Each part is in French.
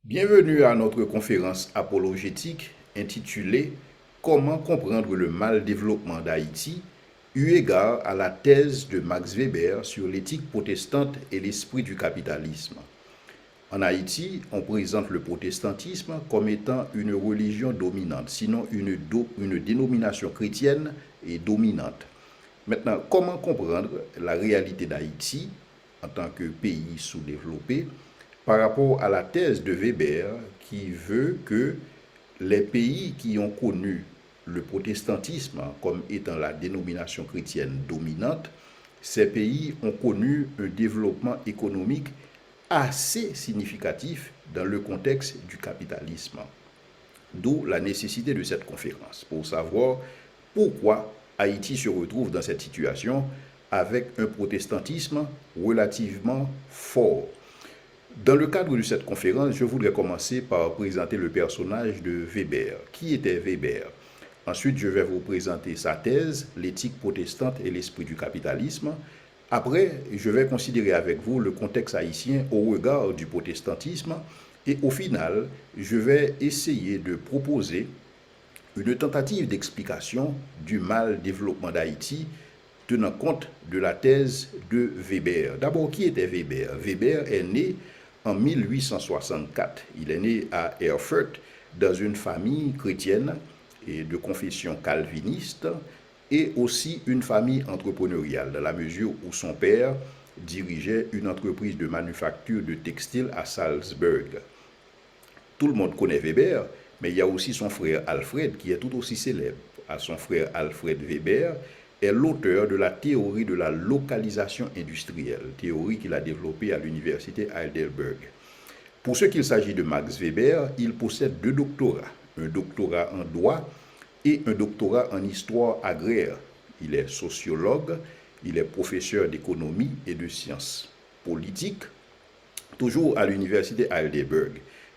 Bienvenue à notre conférence apologétique intitulée Comment comprendre le mal développement d'Haïti, eu égard à la thèse de Max Weber sur l'éthique protestante et l'esprit du capitalisme. En Haïti, on présente le protestantisme comme étant une religion dominante, sinon une dénomination chrétienne et dominante. Maintenant, comment comprendre la réalité d'Haïti en tant que pays sous-développé par rapport à la thèse de Weber qui veut que les pays qui ont connu le protestantisme comme étant la dénomination chrétienne dominante, ces pays ont connu un développement économique assez significatif dans le contexte du capitalisme. D'où la nécessité de cette conférence, pour savoir pourquoi Haïti se retrouve dans cette situation avec un protestantisme relativement fort. Dans le cadre de cette conférence, je voudrais commencer par présenter le personnage de Weber. Qui était Weber? Ensuite, je vais vous présenter sa thèse, l'éthique protestante et l'esprit du capitalisme. Après, je vais considérer avec vous le contexte haïtien au regard du protestantisme. Et au final, je vais essayer de proposer une tentative d'explication du mal développement d'Haïti tenant compte de la thèse de Weber. D'abord, qui était Weber? Weber est né en 1864. Il est né à Erfurt dans une famille chrétienne et de confession calviniste et aussi une famille entrepreneuriale dans la mesure où son père dirigeait une entreprise de manufacture de textiles à Salzburg. Tout le monde connaît Weber, mais il y a aussi son frère Alfred qui est tout aussi célèbre. Son frère Alfred Weber est l'auteur de la théorie de la localisation industrielle, théorie qu'il a développée à l'université Heidelberg. Pour ce qu'il s'agit de Max Weber, il possède deux doctorats, un doctorat en droit et un doctorat en histoire agraire. Il est sociologue, il est professeur d'économie et de sciences politiques, toujours à l'université Heidelberg.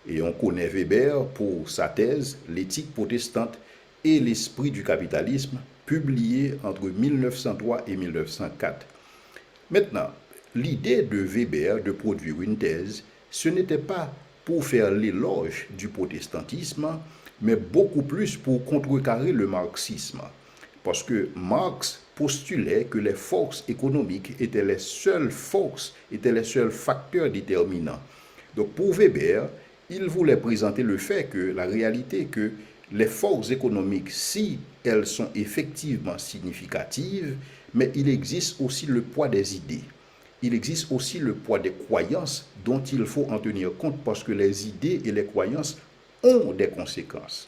Et on connaît Weber pour sa thèse L'éthique protestante et l'esprit du capitalisme, publiée entre 1903 et 1904. Maintenant, l'idée de Weber de produire une thèse, ce n'était pas pour faire l'éloge du protestantisme, mais beaucoup plus pour contrecarrer le marxisme. Parce que Marx postulait que les forces économiques étaient les seules forces, étaient les seuls facteurs déterminants. Donc pour Weber, il voulait présenter le fait que la réalité que les forces économiques, si elles sont effectivement significatives, mais il existe aussi le poids des idées. Il existe aussi le poids des croyances dont il faut en tenir compte parce que les idées et les croyances ont des conséquences.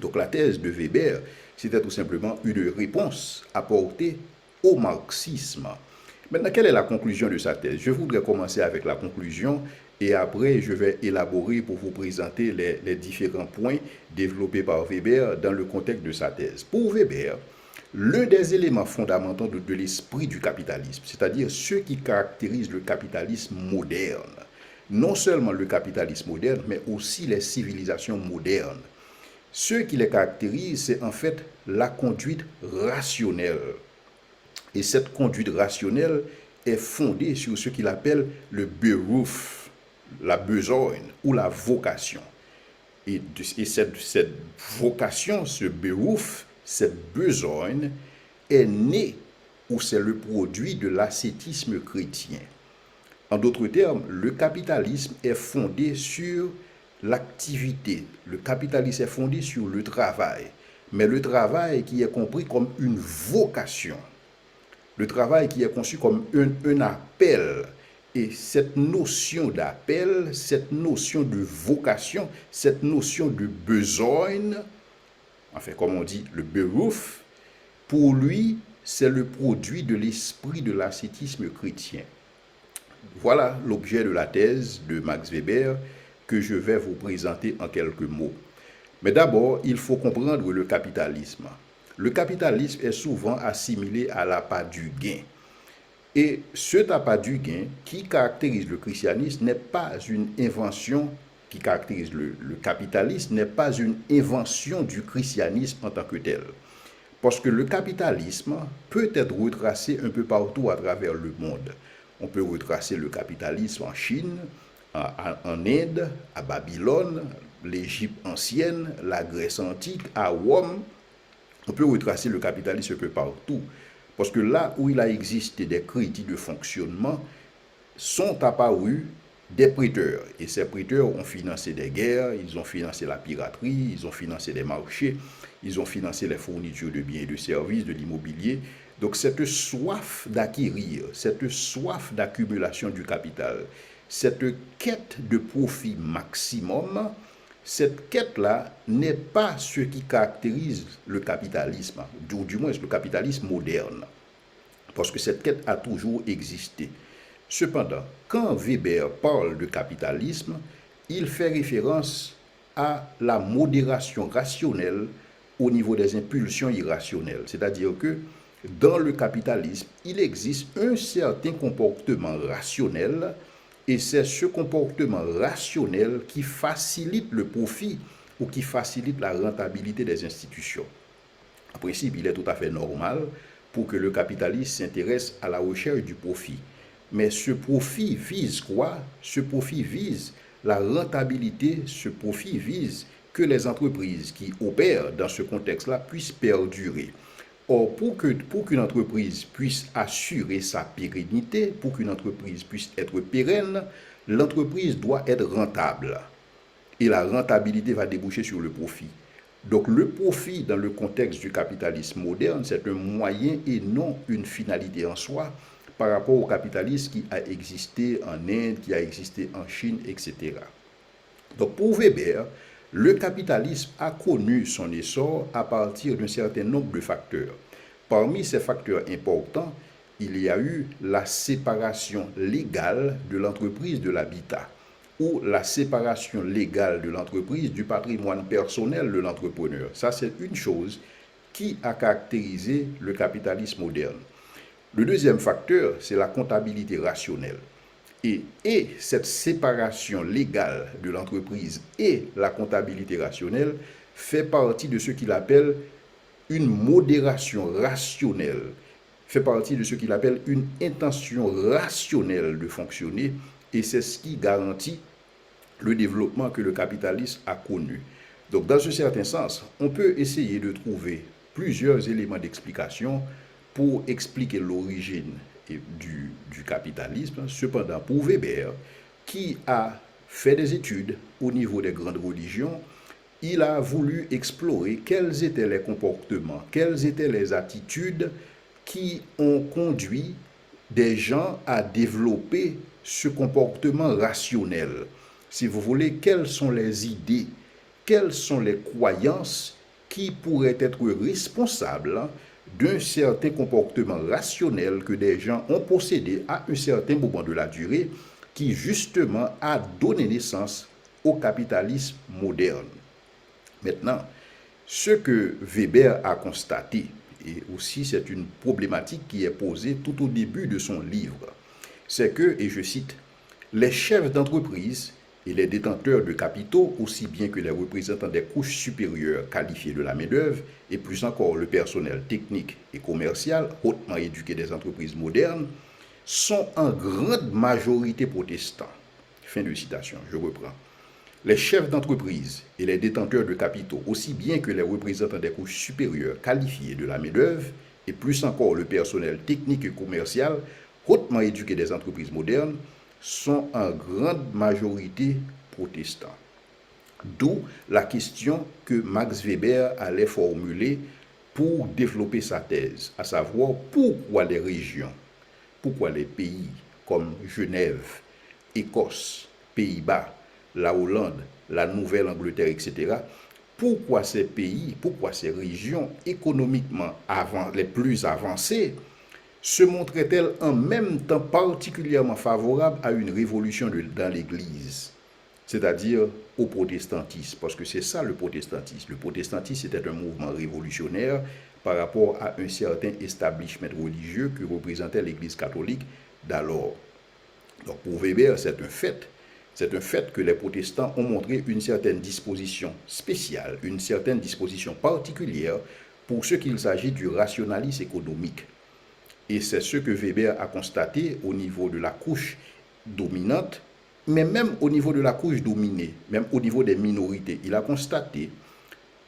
Donc la thèse de Weber, c'était tout simplement une réponse apportée au marxisme. Maintenant, quelle est la conclusion de sa thèse? Je voudrais commencer avec la conclusion et après, je vais élaborer pour vous présenter les différents points développés par Weber dans le contexte de sa thèse. Pour Weber, l'un des éléments fondamentaux de l'esprit du capitalisme, c'est-à-dire ce qui caractérise le capitalisme moderne, non seulement le capitalisme moderne, mais aussi les civilisations modernes. Ce qui les caractérise, c'est en fait la conduite rationnelle. Et cette conduite rationnelle est fondée sur ce qu'il appelle le beruf, la besogne ou la vocation. Et cette vocation, ce beruf, cette besogne est née ou c'est le produit de l'ascétisme chrétien. En d'autres termes, le capitalisme est fondé sur l'activité. Le capitalisme est fondé sur le travail. Mais le travail qui est compris comme une vocation. Le travail qui est conçu comme un appel. Et cette notion d'appel, cette notion de vocation, cette notion de besogne, enfin comme on dit, le beruf, pour lui, c'est le produit de l'esprit de l'ascétisme chrétien. Voilà l'objet de la thèse de Max Weber que je vais vous présenter en quelques mots. Mais d'abord, il faut comprendre le capitalisme. Le capitalisme est souvent assimilé à l'appât du gain. Et cet appât du gain qui caractérise le christianisme n'est pas une invention qui caractérise le capitalisme, n'est pas une invention du christianisme en tant que tel. Parce que le capitalisme peut être retracé un peu partout à travers le monde. On peut retracer le capitalisme en Chine, en Inde, à Babylone, l'Égypte ancienne, la Grèce antique, à Rome. On peut retracer le capitalisme un peu partout. Parce que là où il a existé des crédits de fonctionnement, sont apparus des prêteurs. Et ces prêteurs ont financé des guerres, ils ont financé la piraterie, ils ont financé des marchés, ils ont financé les fournitures de biens et de services, de l'immobilier. Donc cette soif d'acquérir, cette soif d'accumulation du capital, cette quête de profit maximum, cette quête-là n'est pas ce qui caractérise le capitalisme, ou du moins le capitalisme moderne, parce que cette quête a toujours existé. Cependant, quand Weber parle de capitalisme, il fait référence à la modération rationnelle au niveau des impulsions irrationnelles. C'est-à-dire que dans le capitalisme, il existe un certain comportement rationnel et c'est ce comportement rationnel qui facilite le profit ou qui facilite la rentabilité des institutions. En principe, il est tout à fait normal pour que le capitaliste s'intéresse à la recherche du profit. Mais ce profit vise quoi? Ce profit vise la rentabilité, ce profit vise que les entreprises qui opèrent dans ce contexte-là puissent perdurer. Or, pour qu'une entreprise puisse assurer sa pérennité, pour qu'une entreprise puisse être pérenne, l'entreprise doit être rentable. Et la rentabilité va déboucher sur le profit. Donc le profit dans le contexte du capitalisme moderne, c'est un moyen et non une finalité en soi par rapport au capitalisme qui a existé en Inde, qui a existé en Chine, etc. Donc pour Weber, le capitalisme a connu son essor à partir d'un certain nombre de facteurs. Parmi ces facteurs importants, il y a eu la séparation légale de l'entreprise de l'habitat ou la séparation légale de l'entreprise du patrimoine personnel de l'entrepreneur. Ça, c'est une chose qui a caractérisé le capitalisme moderne. Le deuxième facteur, c'est la comptabilité rationnelle. Et cette séparation légale de l'entreprise et la comptabilité rationnelle fait partie de ce qu'il appelle une modération rationnelle, fait partie de ce qu'il appelle une intention rationnelle de fonctionner, et c'est ce qui garantit le développement que le capitalisme a connu. Donc dans un certain sens, on peut essayer de trouver plusieurs éléments d'explication pour expliquer l'origine du capitalisme. Cependant, pour Weber, qui a fait des études au niveau des grandes religions, il a voulu explorer quels étaient les comportements, quelles étaient les attitudes qui ont conduit des gens à développer ce comportement rationnel. Si vous voulez, quelles sont les idées, quelles sont les croyances qui pourraient être responsables d'un certain comportement rationnel que des gens ont possédé à un certain moment de la durée qui justement a donné naissance au capitalisme moderne. Maintenant, ce que Weber a constaté, et aussi c'est une problématique qui est posée tout au début de son livre, c'est que, et je cite, les chefs d'entreprise et les détenteurs de capitaux, aussi bien que les représentants des couches supérieures qualifiées de la main-d'œuvre, et plus encore le personnel technique et commercial, hautement éduqué des entreprises modernes, sont en grande majorité protestants. Fin de citation, je reprends. Les chefs d'entreprise et les détenteurs de capitaux, aussi bien que les représentants des couches supérieures qualifiées de la main-d'œuvre, et plus encore le personnel technique et commercial, hautement éduqué des entreprises modernes, sont en grande majorité protestants. D'où la question que Max Weber allait formuler pour développer sa thèse, à savoir pourquoi les régions, pourquoi les pays comme Genève, Écosse, Pays-Bas, la Hollande, la Nouvelle-Angleterre, etc., pourquoi ces pays, pourquoi ces régions économiquement les plus avancées se montraient-elles en même temps particulièrement favorables à une révolution dans l'Église, c'est-à-dire au protestantisme, parce que c'est ça le protestantisme. Le protestantisme était un mouvement révolutionnaire par rapport à un certain establishment religieux que représentait l'Église catholique d'alors. Donc pour Weber, c'est un fait. C'est un fait que les protestants ont montré une certaine disposition spéciale, une certaine disposition particulière pour ce qu'il s'agit du rationalisme économique. Et c'est ce que Weber a constaté au niveau de la couche dominante Mais même au niveau de la couche dominée, même au niveau des minorités, il a constaté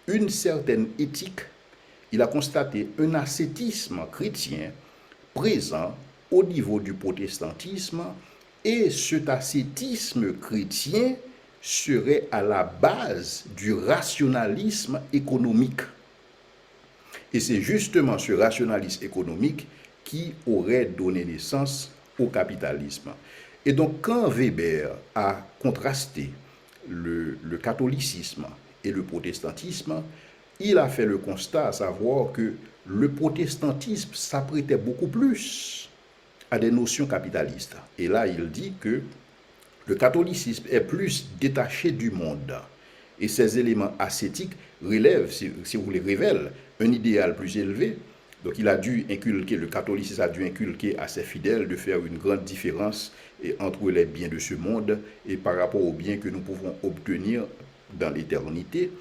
une certaine éthique, il a constaté un ascétisme chrétien présent au niveau du protestantisme, et cet ascétisme chrétien serait à la base du rationalisme économique. Et c'est justement ce rationalisme économique qui aurait donné naissance au capitalisme. Et donc quand Weber a contrasté le catholicisme et le protestantisme, il a fait le constat à savoir que le protestantisme s'apprêtait beaucoup plus à des notions capitalistes. Et là, il dit que le catholicisme est plus détaché du monde. Et ces éléments ascétiques relèvent, si vous voulez, révèlent un idéal plus élevé. Donc il a dû inculquer, le catholicisme a dû inculquer à ses fidèles de faire une grande différence entre les biens de ce monde et par rapport aux biens que nous pouvons obtenir dans l'éternité.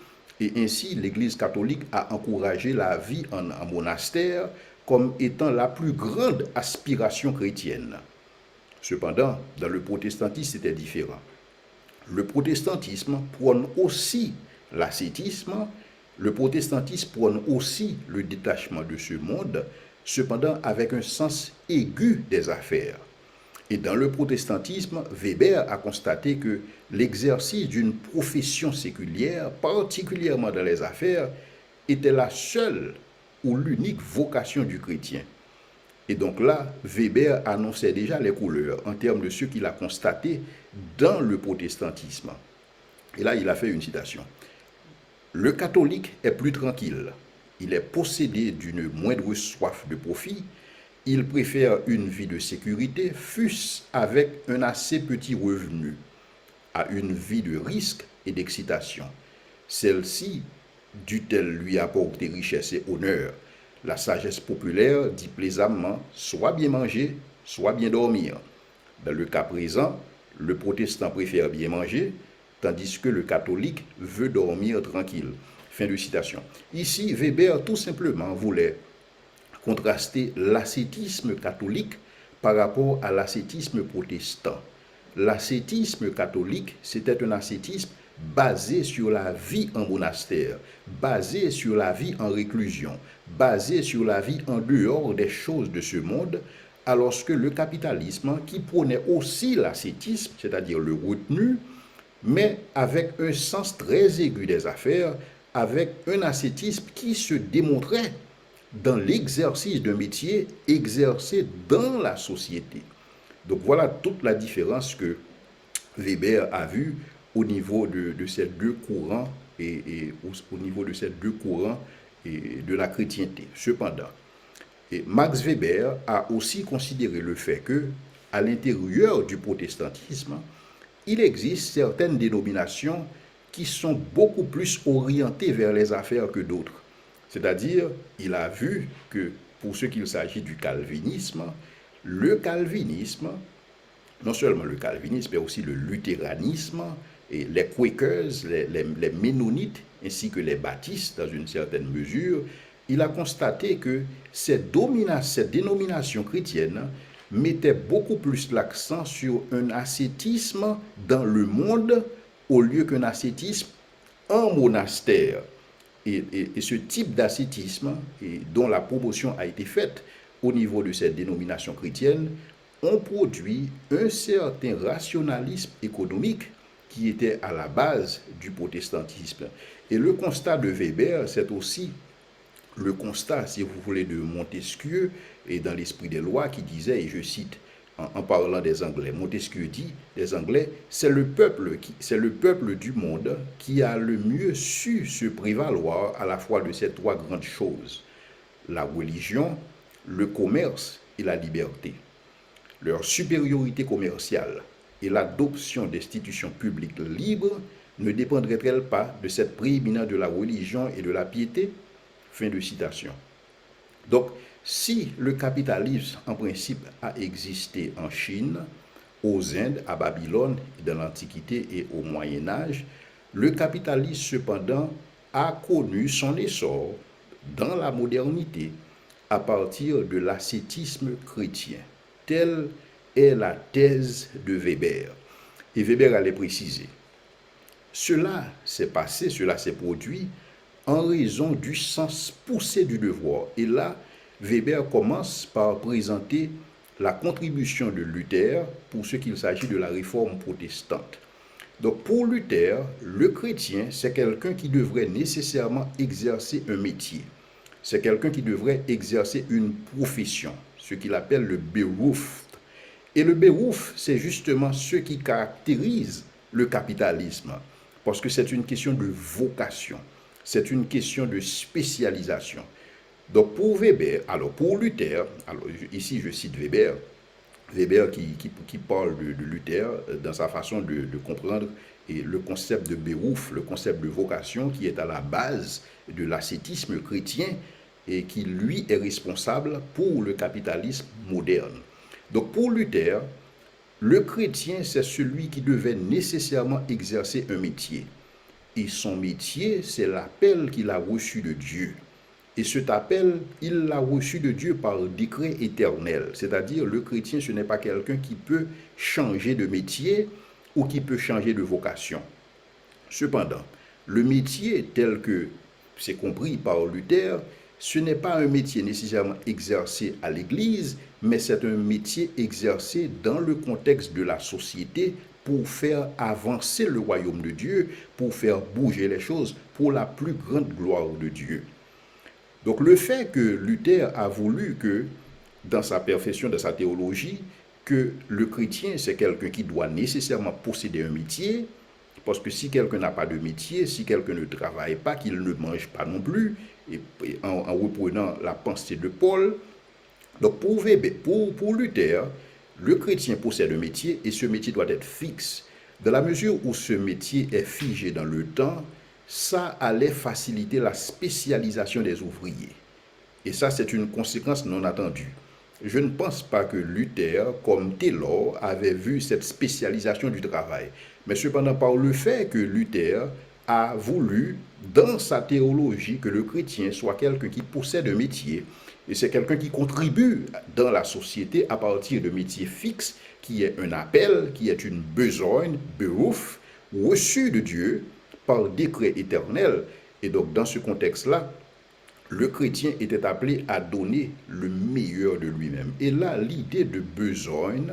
Et ainsi, l'Église catholique a encouragé la vie en monastère comme étant la plus grande aspiration chrétienne. Cependant, dans le protestantisme, c'était différent. Le protestantisme prône aussi l'ascétisme, le protestantisme prône aussi le détachement de ce monde, cependant avec un sens aigu des affaires. Et dans le protestantisme, Weber a constaté que l'exercice d'une profession séculière, particulièrement dans les affaires, était la seule ou l'unique vocation du chrétien. Et donc là, Weber annonçait déjà les couleurs en termes de ce qu'il a constaté dans le protestantisme. Et là, il a fait une citation. Le catholique est plus tranquille. Il est possédé d'une moindre soif de profit. Il préfère une vie de sécurité, fût-ce avec un assez petit revenu, à une vie de risque et d'excitation. Celle-ci dut-elle lui apporter richesse et honneur. La sagesse populaire dit plaisamment soit bien manger, soit bien dormir. Dans le cas présent, le protestant préfère bien manger, tandis que le catholique veut dormir tranquille. Fin de citation. Ici, Weber tout simplement voulait contraster l'ascétisme catholique par rapport à l'ascétisme protestant. L'ascétisme catholique, c'était un ascétisme basé sur la vie en monastère, basé sur la vie en réclusion, basé sur la vie en dehors des choses de ce monde, alors que le capitalisme, qui prônait aussi l'ascétisme, c'est-à-dire le retenu, mais avec un sens très aigu des affaires, avec un ascétisme qui se démontrait dans l'exercice d'un métier exercé dans la société. Donc voilà toute la différence que Weber a vue au niveau de ces deux courants et au niveau de ces deux courants et de la chrétienté. Cependant, Max Weber a aussi considéré le fait que, à l'intérieur du protestantisme, il existe certaines dénominations qui sont beaucoup plus orientées vers les affaires que d'autres. C'est-à-dire, il a vu que pour ce qu'il s'agit du calvinisme, le calvinisme, non seulement le calvinisme, mais aussi le luthéranisme, et les Quakers, les Ménonites, ainsi que les baptistes dans une certaine mesure, il a constaté que cette dénomination chrétienne mettait beaucoup plus l'accent sur un ascétisme dans le monde au lieu qu'un ascétisme en monastère. Et ce type d'ascétisme, dont la promotion a été faite au niveau de cette dénomination chrétienne, ont produit un certain rationalisme économique qui était à la base du protestantisme. Et le constat de Weber, c'est aussi le constat, si vous voulez, de Montesquieu et dans l'Esprit des lois qui disait, et je cite en parlant des Anglais, Montesquieu dit, les Anglais, c'est le peuple du monde qui a le mieux su se prévaloir à la fois de ces trois grandes choses, la religion, le commerce et la liberté. Leur supériorité commerciale et l'adoption d'institutions publiques libres ne dépendraient-elles pas de cette prééminence de la religion et de la piété? Fin de citation. Donc, si le capitalisme, en principe, a existé en Chine, aux Indes, à Babylone, dans l'Antiquité et au Moyen-Âge, le capitalisme, cependant, a connu son essor dans la modernité à partir de l'ascétisme chrétien. Telle est la thèse de Weber. Et Weber allait préciser, cela s'est passé, cela s'est produit en raison du sens poussé du devoir. Et là, Weber commence par présenter la contribution de Luther pour ce qu'il s'agit de la réforme protestante. Donc pour Luther, le chrétien, c'est quelqu'un qui devrait nécessairement exercer un métier. C'est quelqu'un qui devrait exercer une profession, ce qu'il appelle le Beruf. Et le Beruf, c'est justement ce qui caractérise le capitalisme, parce que c'est une question de vocation, c'est une question de spécialisation. Donc pour Weber, alors pour Luther, alors ici je cite Weber, Weber qui parle de Luther dans sa façon de comprendre et le concept de Beruf, le concept de vocation qui est à la base de l'ascétisme chrétien et qui lui est responsable pour le capitalisme moderne. Donc pour Luther, le chrétien c'est celui qui devait nécessairement exercer un métier. Et son métier, c'est l'appel qu'il a reçu de Dieu. Et cet appel, il l'a reçu de Dieu par décret éternel. C'est-à-dire, le chrétien, ce n'est pas quelqu'un qui peut changer de métier ou qui peut changer de vocation. Cependant, le métier tel que c'est compris par Luther, ce n'est pas un métier nécessairement exercé à l'Église, mais c'est un métier exercé dans le contexte de la société pour faire avancer le royaume de Dieu, pour faire bouger les choses pour la plus grande gloire de Dieu. Donc le fait que Luther a voulu que, dans sa perfection, dans sa théologie, que le chrétien, c'est quelqu'un qui doit nécessairement posséder un métier, parce que si quelqu'un n'a pas de métier, si quelqu'un ne travaille pas, qu'il ne mange pas non plus, et en reprenant la pensée de Paul, donc pour Luther, le chrétien possède un métier et ce métier doit être fixe. Dans la mesure où ce métier est figé dans le temps, ça allait faciliter la spécialisation des ouvriers. Et ça, c'est une conséquence non attendue. Je ne pense pas que Luther, comme Taylor, avait vu cette spécialisation du travail. Mais cependant, par le fait que Luther a voulu, dans sa théologie, que le chrétien soit quelqu'un qui possède un métier, et c'est quelqu'un qui contribue dans la société à partir de métiers fixes, qui est un appel, qui est une besogne, beruf, reçu de Dieu, par décret éternel. Et donc, dans ce contexte-là, le chrétien était appelé à donner le meilleur de lui-même. Et là, l'idée de besogne,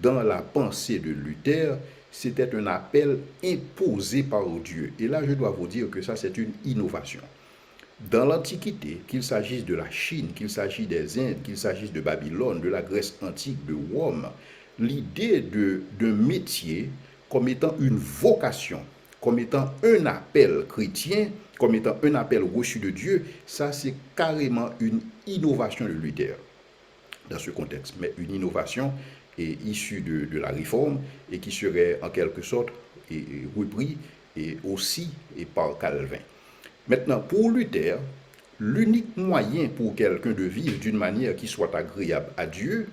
dans la pensée de Luther, c'était un appel imposé par Dieu. Et là, je dois vous dire que ça, c'est une innovation. Dans l'Antiquité, qu'il s'agisse de la Chine, qu'il s'agisse des Indes, qu'il s'agisse de Babylone, de la Grèce antique, de Rome, l'idée d'un métier comme étant une vocation, comme étant un appel chrétien, comme étant un appel reçu de Dieu, ça c'est carrément une innovation de Luther dans ce contexte, mais une innovation issue de la réforme et qui serait en quelque sorte repris aussi par Calvin. Maintenant, pour Luther, l'unique moyen pour quelqu'un de vivre d'une manière qui soit agréable à Dieu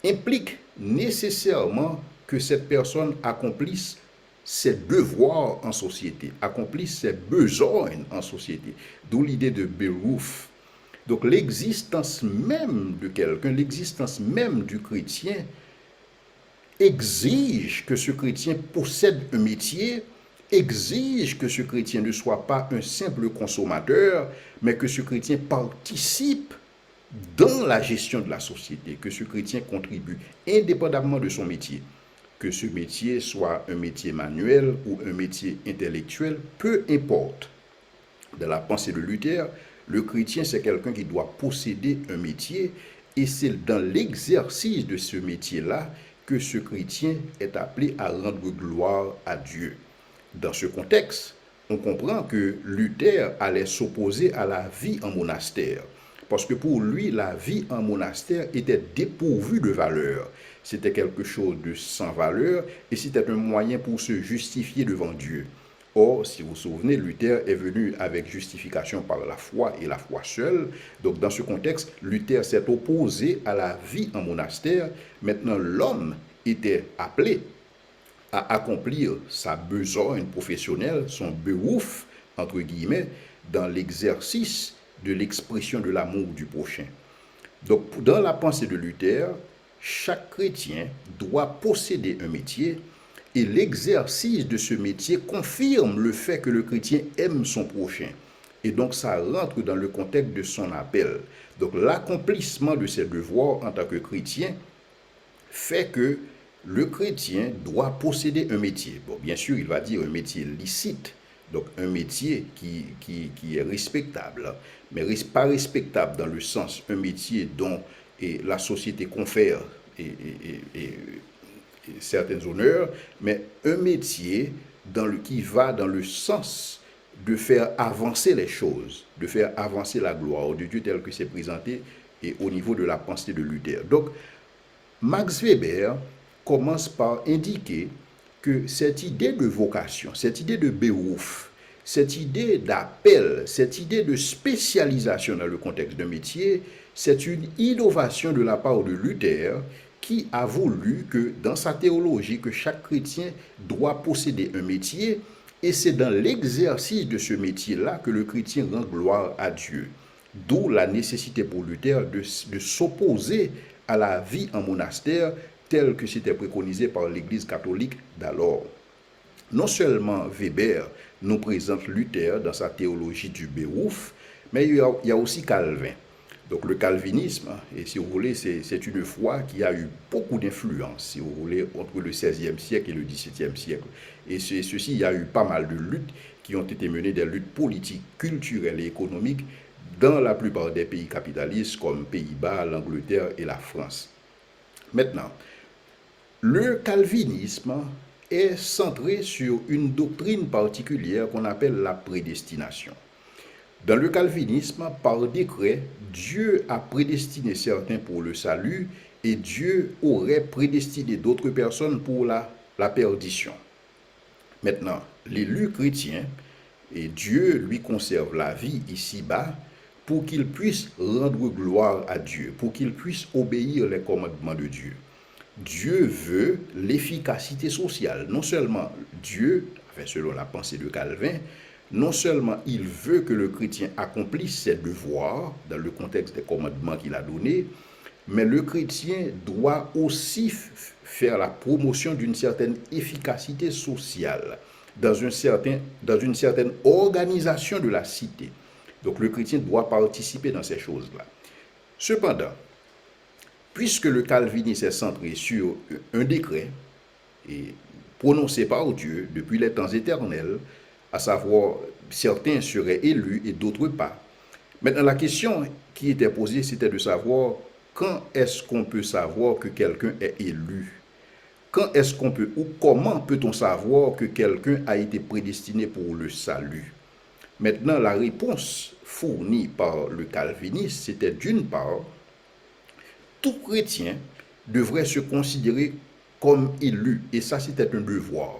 implique nécessairement que cette personne accomplisse ses devoirs en société, accomplisse ses besognes en société. D'où l'idée de Beruf. Donc l'existence même de quelqu'un, l'existence même du chrétien exige que ce chrétien possède un métier, exige que ce chrétien ne soit pas un simple consommateur, mais que ce chrétien participe dans la gestion de la société, que ce chrétien contribue indépendamment de son métier. Que ce métier soit un métier manuel ou un métier intellectuel, peu importe. Dans la pensée de Luther, le chrétien, c'est quelqu'un qui doit posséder un métier et c'est dans l'exercice de ce métier-là que ce chrétien est appelé à rendre gloire à Dieu. Dans ce contexte, on comprend que Luther allait s'opposer à la vie en monastère. Parce que pour lui, la vie en monastère était dépourvue de valeur. C'était quelque chose de sans valeur et c'était un moyen pour se justifier devant Dieu. Or, si vous vous souvenez, Luther est venu avec justification par la foi et la foi seule. Donc, dans ce contexte, Luther s'est opposé à la vie en monastère. Maintenant, l'homme était appelé à accomplir sa besogne professionnelle, son beruf, entre guillemets, dans l'exercice de l'expression de l'amour du prochain. Donc, dans la pensée de Luther, chaque chrétien doit posséder un métier Et l'exercice de ce métier confirme le fait que le chrétien aime son prochain. Et donc ça rentre dans le contexte de son appel. Donc l'accomplissement de ses devoirs en tant que chrétien fait que le chrétien doit posséder un métier. Bon, bien sûr, il va dire un métier licite, donc un métier qui est respectable, mais pas respectable dans le sens un métier dont la société confère certains honneurs, mais un métier qui va dans le sens de faire avancer les choses, de faire avancer la gloire de Dieu tel que c'est présenté et au niveau de la pensée de Luther. Donc, Max Weber commence par indiquer que cette idée de vocation, cette idée de Beruf, cette idée d'appel, cette idée de spécialisation dans le contexte d'un métier, c'est une innovation de la part de Luther qui a voulu que dans sa théologie, que chaque chrétien doit posséder un métier et c'est dans l'exercice de ce métier-là que le chrétien rend gloire à Dieu. D'où la nécessité pour Luther de s'opposer à la vie en monastère telle que c'était préconisé par l'Église catholique d'alors. Non seulement Weber nous présente Luther dans sa théologie du Beruf, mais il y a aussi Calvin. Donc le calvinisme, et si vous voulez, c'est une foi qui a eu beaucoup d'influence, si vous voulez, entre le XVIe siècle et le XVIIe siècle. Et ceci, il y a eu pas mal de luttes qui ont été menées, des luttes politiques, culturelles et économiques dans la plupart des pays capitalistes comme Pays-Bas, l'Angleterre et la France. Maintenant, le calvinisme est centré sur une doctrine particulière qu'on appelle la prédestination. Dans le calvinisme, par décret, Dieu a prédestiné certains pour le salut et Dieu aurait prédestiné d'autres personnes pour la perdition. Maintenant, l'élu chrétien, et Dieu lui conserve la vie ici-bas pour qu'il puisse rendre gloire à Dieu, pour qu'il puisse obéir les commandements de Dieu. Dieu veut l'efficacité sociale. Non seulement Dieu, selon la pensée de Calvin, non seulement il veut que le chrétien accomplisse ses devoirs dans le contexte des commandements qu'il a donnés, mais le chrétien doit aussi faire la promotion d'une certaine efficacité sociale dans une certaine organisation de la cité. Donc le chrétien doit participer dans ces choses-là. Cependant, puisque le calvinisme est centré sur un décret et prononcé par Dieu depuis les temps éternels, à savoir certains seraient élus et d'autres pas. Maintenant, la question qui était posée, c'était de savoir quand est-ce qu'on peut savoir que quelqu'un est élu? Quand est-ce qu'on peut ou comment peut-on savoir que quelqu'un a été prédestiné pour le salut? Maintenant, la réponse fournie par le calvinisme, c'était d'une part, tout chrétien devrait se considérer comme élu, et ça c'était un devoir.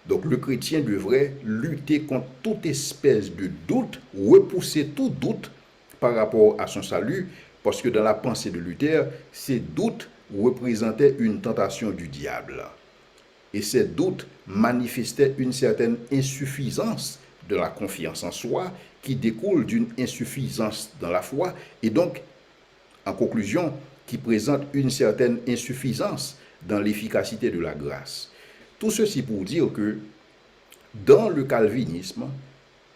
Donc le chrétien devrait lutter contre toute espèce de doute, repousser tout doute par rapport à son salut, parce que dans la pensée de Luther, ces doutes représentaient une tentation du diable. Et ces doutes manifestaient une certaine insuffisance de la confiance en soi qui découle d'une insuffisance dans la foi et donc, en conclusion, qui présente une certaine insuffisance dans l'efficacité de la grâce. Tout ceci pour dire que dans le calvinisme,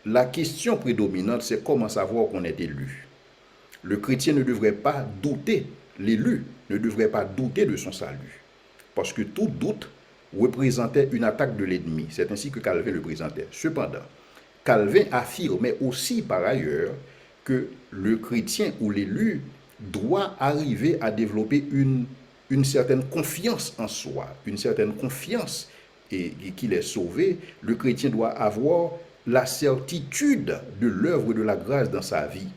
la question prédominante, c'est comment savoir qu'on est élu. Le chrétien ne devrait pas douter, l'élu ne devrait pas douter de son salut. Parce que tout doute représentait une attaque de l'ennemi. C'est ainsi que Calvin le présentait. Cependant, Calvin affirmait aussi par ailleurs que le chrétien ou l'élu doit arriver à développer une certaine confiance en soi, une certaine confiance et qu'il est sauvé. Le chrétien doit avoir la certitude de l'œuvre de la grâce dans sa vie.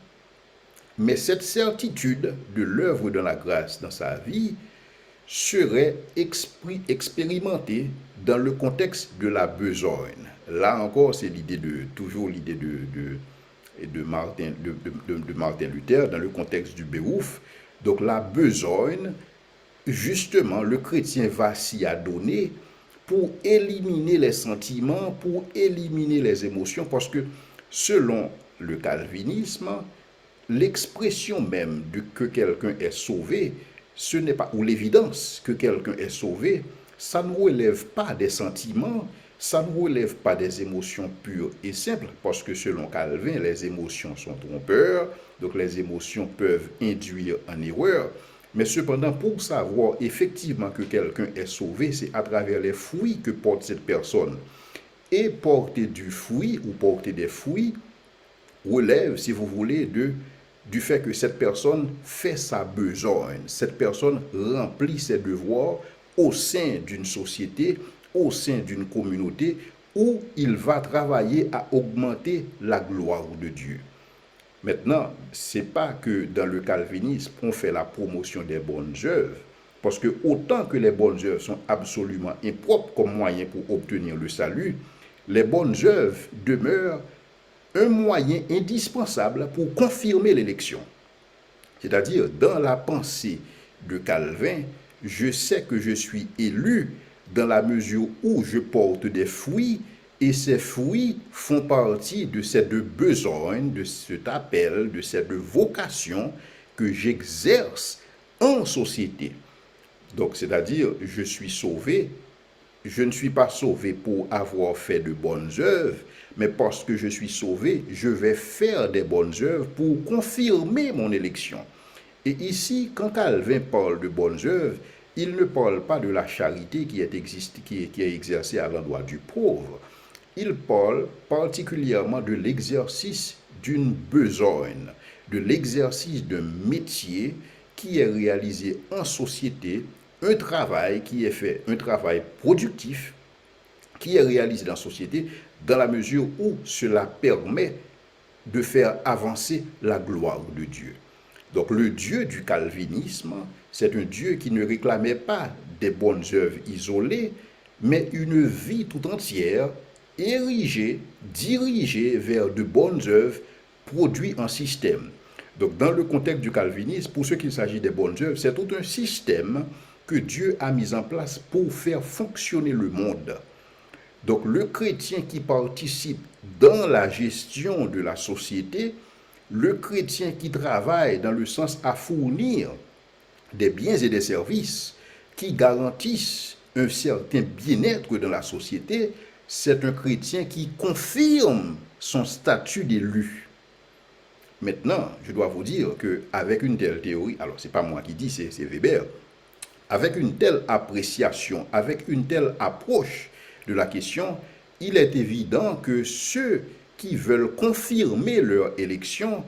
Mais cette certitude de l'œuvre de la grâce dans sa vie serait expérimentée dans le contexte de la besogne. Là encore, c'est toujours l'idée de Martin Luther dans le contexte du Beruf. Donc la besogne, justement, le chrétien va s'y adonner pour éliminer les sentiments, pour éliminer les émotions, parce que selon le calvinisme, l'expression même que quelqu'un est sauvé, ce n'est pas, ou l'évidence que quelqu'un est sauvé, ça ne relève pas des sentiments, ça ne relève pas des émotions pures et simples, parce que selon Calvin, les émotions sont trompeurs, donc les émotions peuvent induire en erreur. Mais cependant, pour savoir effectivement que quelqu'un est sauvé, c'est à travers les fruits que porte cette personne. Et porter du fruit ou porter des fruits relève, si vous voulez, du fait que cette personne fait sa besogne, cette personne remplit ses devoirs au sein d'une société, au sein d'une communauté où il va travailler à augmenter la gloire de Dieu. Maintenant, ce n'est pas que dans le calvinisme, on fait la promotion des bonnes œuvres, parce que autant que les bonnes œuvres sont absolument impropres comme moyen pour obtenir le salut, les bonnes œuvres demeurent un moyen indispensable pour confirmer l'élection. C'est-à-dire, dans la pensée de Calvin, je sais que je suis élu dans la mesure où je porte des fruits, et ces fruits font partie de cette besogne, de cet appel, de cette vocation que j'exerce en société. Donc, c'est-à-dire, je suis sauvé. Je ne suis pas sauvé pour avoir fait de bonnes œuvres, mais parce que je suis sauvé, je vais faire des bonnes œuvres pour confirmer mon élection. Et ici, quand Calvin parle de bonnes œuvres, il ne parle pas de la charité qui est exercée à l'endroit du pauvre. Il parle particulièrement de l'exercice d'une besogne, de l'exercice d'un métier qui est réalisé en société, un travail qui est fait, un travail productif qui est réalisé dans la société dans la mesure où cela permet de faire avancer la gloire de Dieu. Donc le Dieu du calvinisme, c'est un Dieu qui ne réclamait pas des bonnes œuvres isolées, mais une vie tout entière érigée, dirigée vers de bonnes œuvres produites en système. Donc dans le contexte du calvinisme, pour ce qu'il s'agit des bonnes œuvres, c'est tout un système que Dieu a mis en place pour faire fonctionner le monde. Donc le chrétien qui participe dans la gestion de la société, le chrétien qui travaille dans le sens à fournir des biens et des services qui garantissent un certain bien-être dans la société, c'est un chrétien qui confirme son statut d'élu. Maintenant, je dois vous dire qu'avec une telle théorie, alors ce n'est pas moi qui dis, c'est Weber, avec une telle appréciation, avec une telle approche de la question, il est évident que ceux qui veulent confirmer leur élection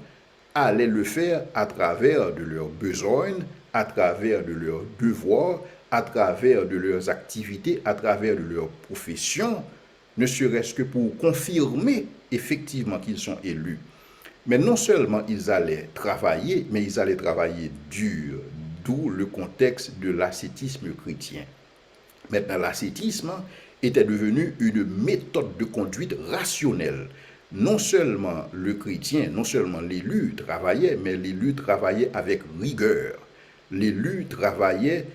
allaient le faire à travers de leurs besoins, à travers de leurs devoirs, à travers de leurs activités, à travers de leurs professions, ne serait-ce que pour confirmer effectivement qu'ils sont élus. Mais non seulement ils allaient travailler, mais ils allaient travailler dur, d'où le contexte de l'ascétisme chrétien. Maintenant, l'ascétisme était devenu une méthode de conduite rationnelle. Non seulement le chrétien, non seulement l'élu travaillait, mais l'élu travaillait avec rigueur. L'élu travaillait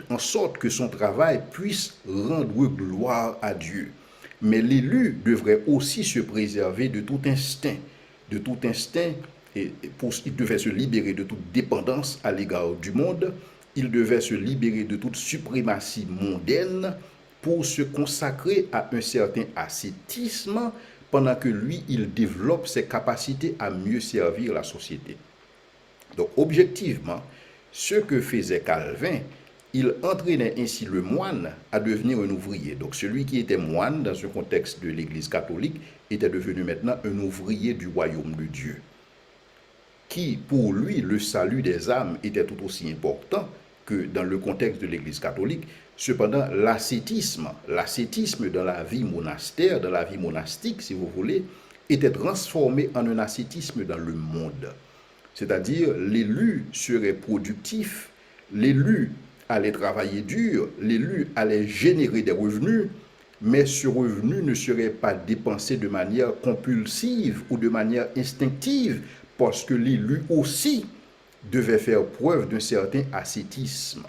en sorte que son travail puisse rendre gloire à Dieu. Mais l'élu devrait aussi se préserver de tout instinct, il devait se libérer de toute dépendance à l'égard du monde, il devait se libérer de toute suprématie mondaine pour se consacrer à un certain ascétisme pendant que lui, il développe ses capacités à mieux servir la société. Donc, objectivement, ce que faisait Calvin, il entraînait ainsi le moine à devenir un ouvrier. Donc, celui qui était moine dans ce contexte de l'Église catholique était devenu maintenant un ouvrier du royaume de Dieu, qui, pour lui, le salut des âmes était tout aussi important que dans le contexte de l'Église catholique. Cependant, l'ascétisme dans la vie monastère, dans la vie monastique, si vous voulez, était transformé en un ascétisme dans le monde. C'est-à-dire, l'élu serait productif, l'élu allait travailler dur, l'élu allait générer des revenus, mais ce revenu ne serait pas dépensé de manière compulsive ou de manière instinctive, parce que l'élu aussi devait faire preuve d'un certain ascétisme.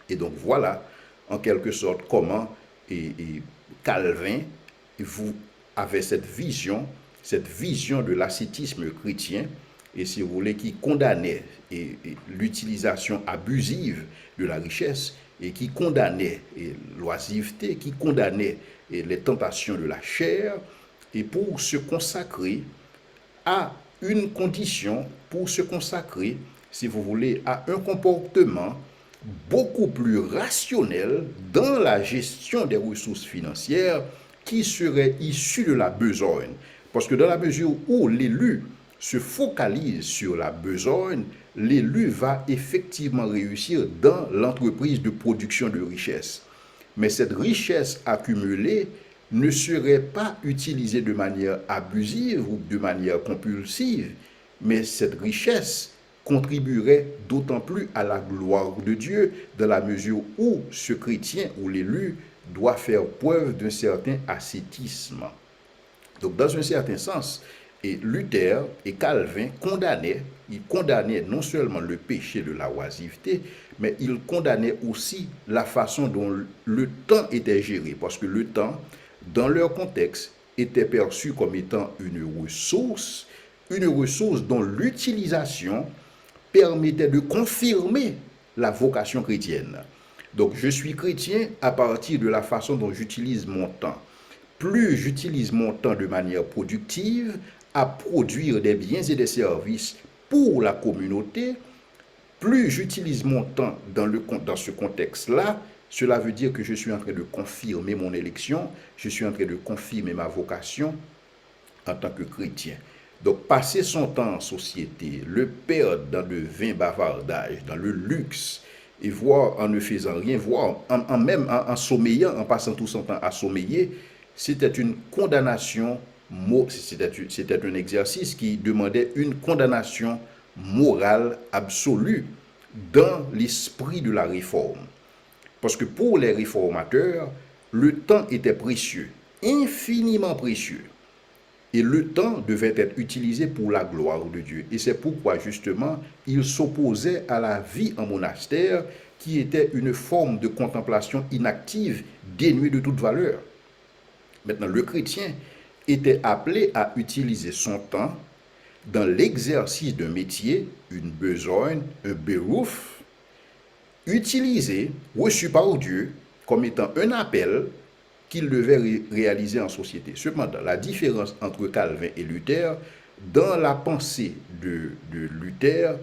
Et donc voilà, en quelque sorte, comment Calvin vous avait cette vision de l'ascétisme chrétien, et si vous voulez, qui condamnait l'utilisation abusive de la richesse et qui condamnait l'oisiveté, qui condamnait les tentations de la chair, et pour se consacrer à une condition, pour se consacrer, si vous voulez, à un comportement beaucoup plus rationnel dans la gestion des ressources financières qui serait issu de la besogne. Parce que dans la mesure où l'élu se focalise sur la besogne, l'élu va effectivement réussir dans l'entreprise de production de richesse. Mais cette richesse accumulée ne serait pas utilisée de manière abusive ou de manière compulsive, mais cette richesse contribuerait d'autant plus à la gloire de Dieu dans la mesure où ce chrétien ou l'élu doit faire preuve d'un certain ascétisme. Donc, dans un certain sens, et Luther et Calvin condamnaient non seulement le péché de la oisiveté, mais ils condamnaient aussi la façon dont le temps était géré. Parce que le temps, dans leur contexte, était perçu comme étant une ressource dont l'utilisation permettait de confirmer la vocation chrétienne. Donc, je suis chrétien à partir de la façon dont j'utilise mon temps. Plus j'utilise mon temps de manière productive à produire des biens et des services pour la communauté, plus j'utilise mon temps dans ce contexte-là, cela veut dire que je suis en train de confirmer mon élection, je suis en train de confirmer ma vocation en tant que chrétien. Donc, passer son temps en société, le perdre dans le vain bavardage, dans le luxe, et voir en ne faisant rien, voir en sommeillant, en passant tout son temps à sommeiller, c'était une condamnation, c'était un exercice qui demandait une condamnation morale absolue dans l'esprit de la réforme. Parce que pour les réformateurs, le temps était précieux, infiniment précieux. Et le temps devait être utilisé pour la gloire de Dieu. Et c'est pourquoi, justement, il s'opposait à la vie en monastère, qui était une forme de contemplation inactive, dénuée de toute valeur. Maintenant, le chrétien était appelé à utiliser son temps dans l'exercice d'un métier, une besogne, un bérouf, utilisé, reçu par Dieu, comme étant un appel qu'il devait réaliser en société. Cependant, la différence entre Calvin et Luther, dans la pensée de Luther,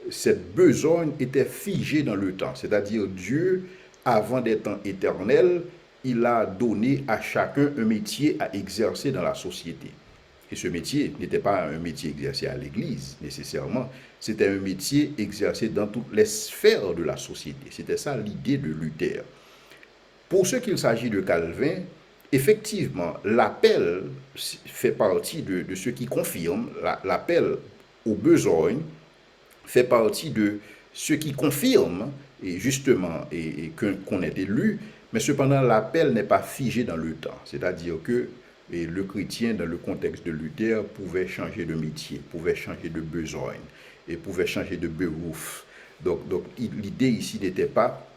cette besogne était figée dans le temps. C'est-à-dire Dieu, avant des temps éternels, il a donné à chacun un métier à exercer dans la société. Et ce métier n'était pas un métier exercé à l'église, nécessairement. C'était un métier exercé dans toutes les sphères de la société. C'était ça l'idée de Luther. Pour ce qu'il s'agit de Calvin, effectivement, l'appel fait partie de ce qui confirme, l'appel aux besognes fait partie de ce qui confirme, et justement, qu'on est élu, mais cependant, l'appel n'est pas figé dans le temps. C'est-à-dire que le chrétien, dans le contexte de Luther, pouvait changer de métier, pouvait changer de besogne, et pouvait changer de bérouf. Donc l'idée ici n'était pas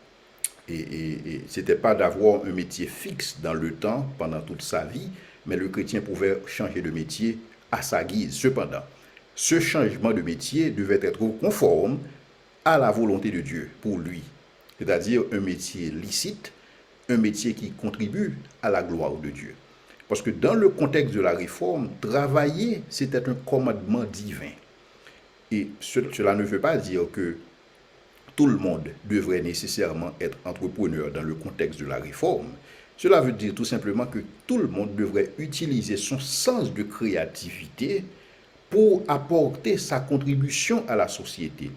c'était pas d'avoir un métier fixe dans le temps pendant toute sa vie, mais le chrétien pouvait changer de métier à sa guise. Cependant, ce changement de métier devait être conforme à la volonté de Dieu pour lui, c'est-à-dire un métier licite, un métier qui contribue à la gloire de Dieu. Parce que dans le contexte de la réforme, travailler, c'était un commandement divin. Et cela ne veut pas dire que tout le monde devrait nécessairement être entrepreneur dans le contexte de la réforme. Cela veut dire tout simplement que tout le monde devrait utiliser son sens de créativité pour apporter sa contribution à la société.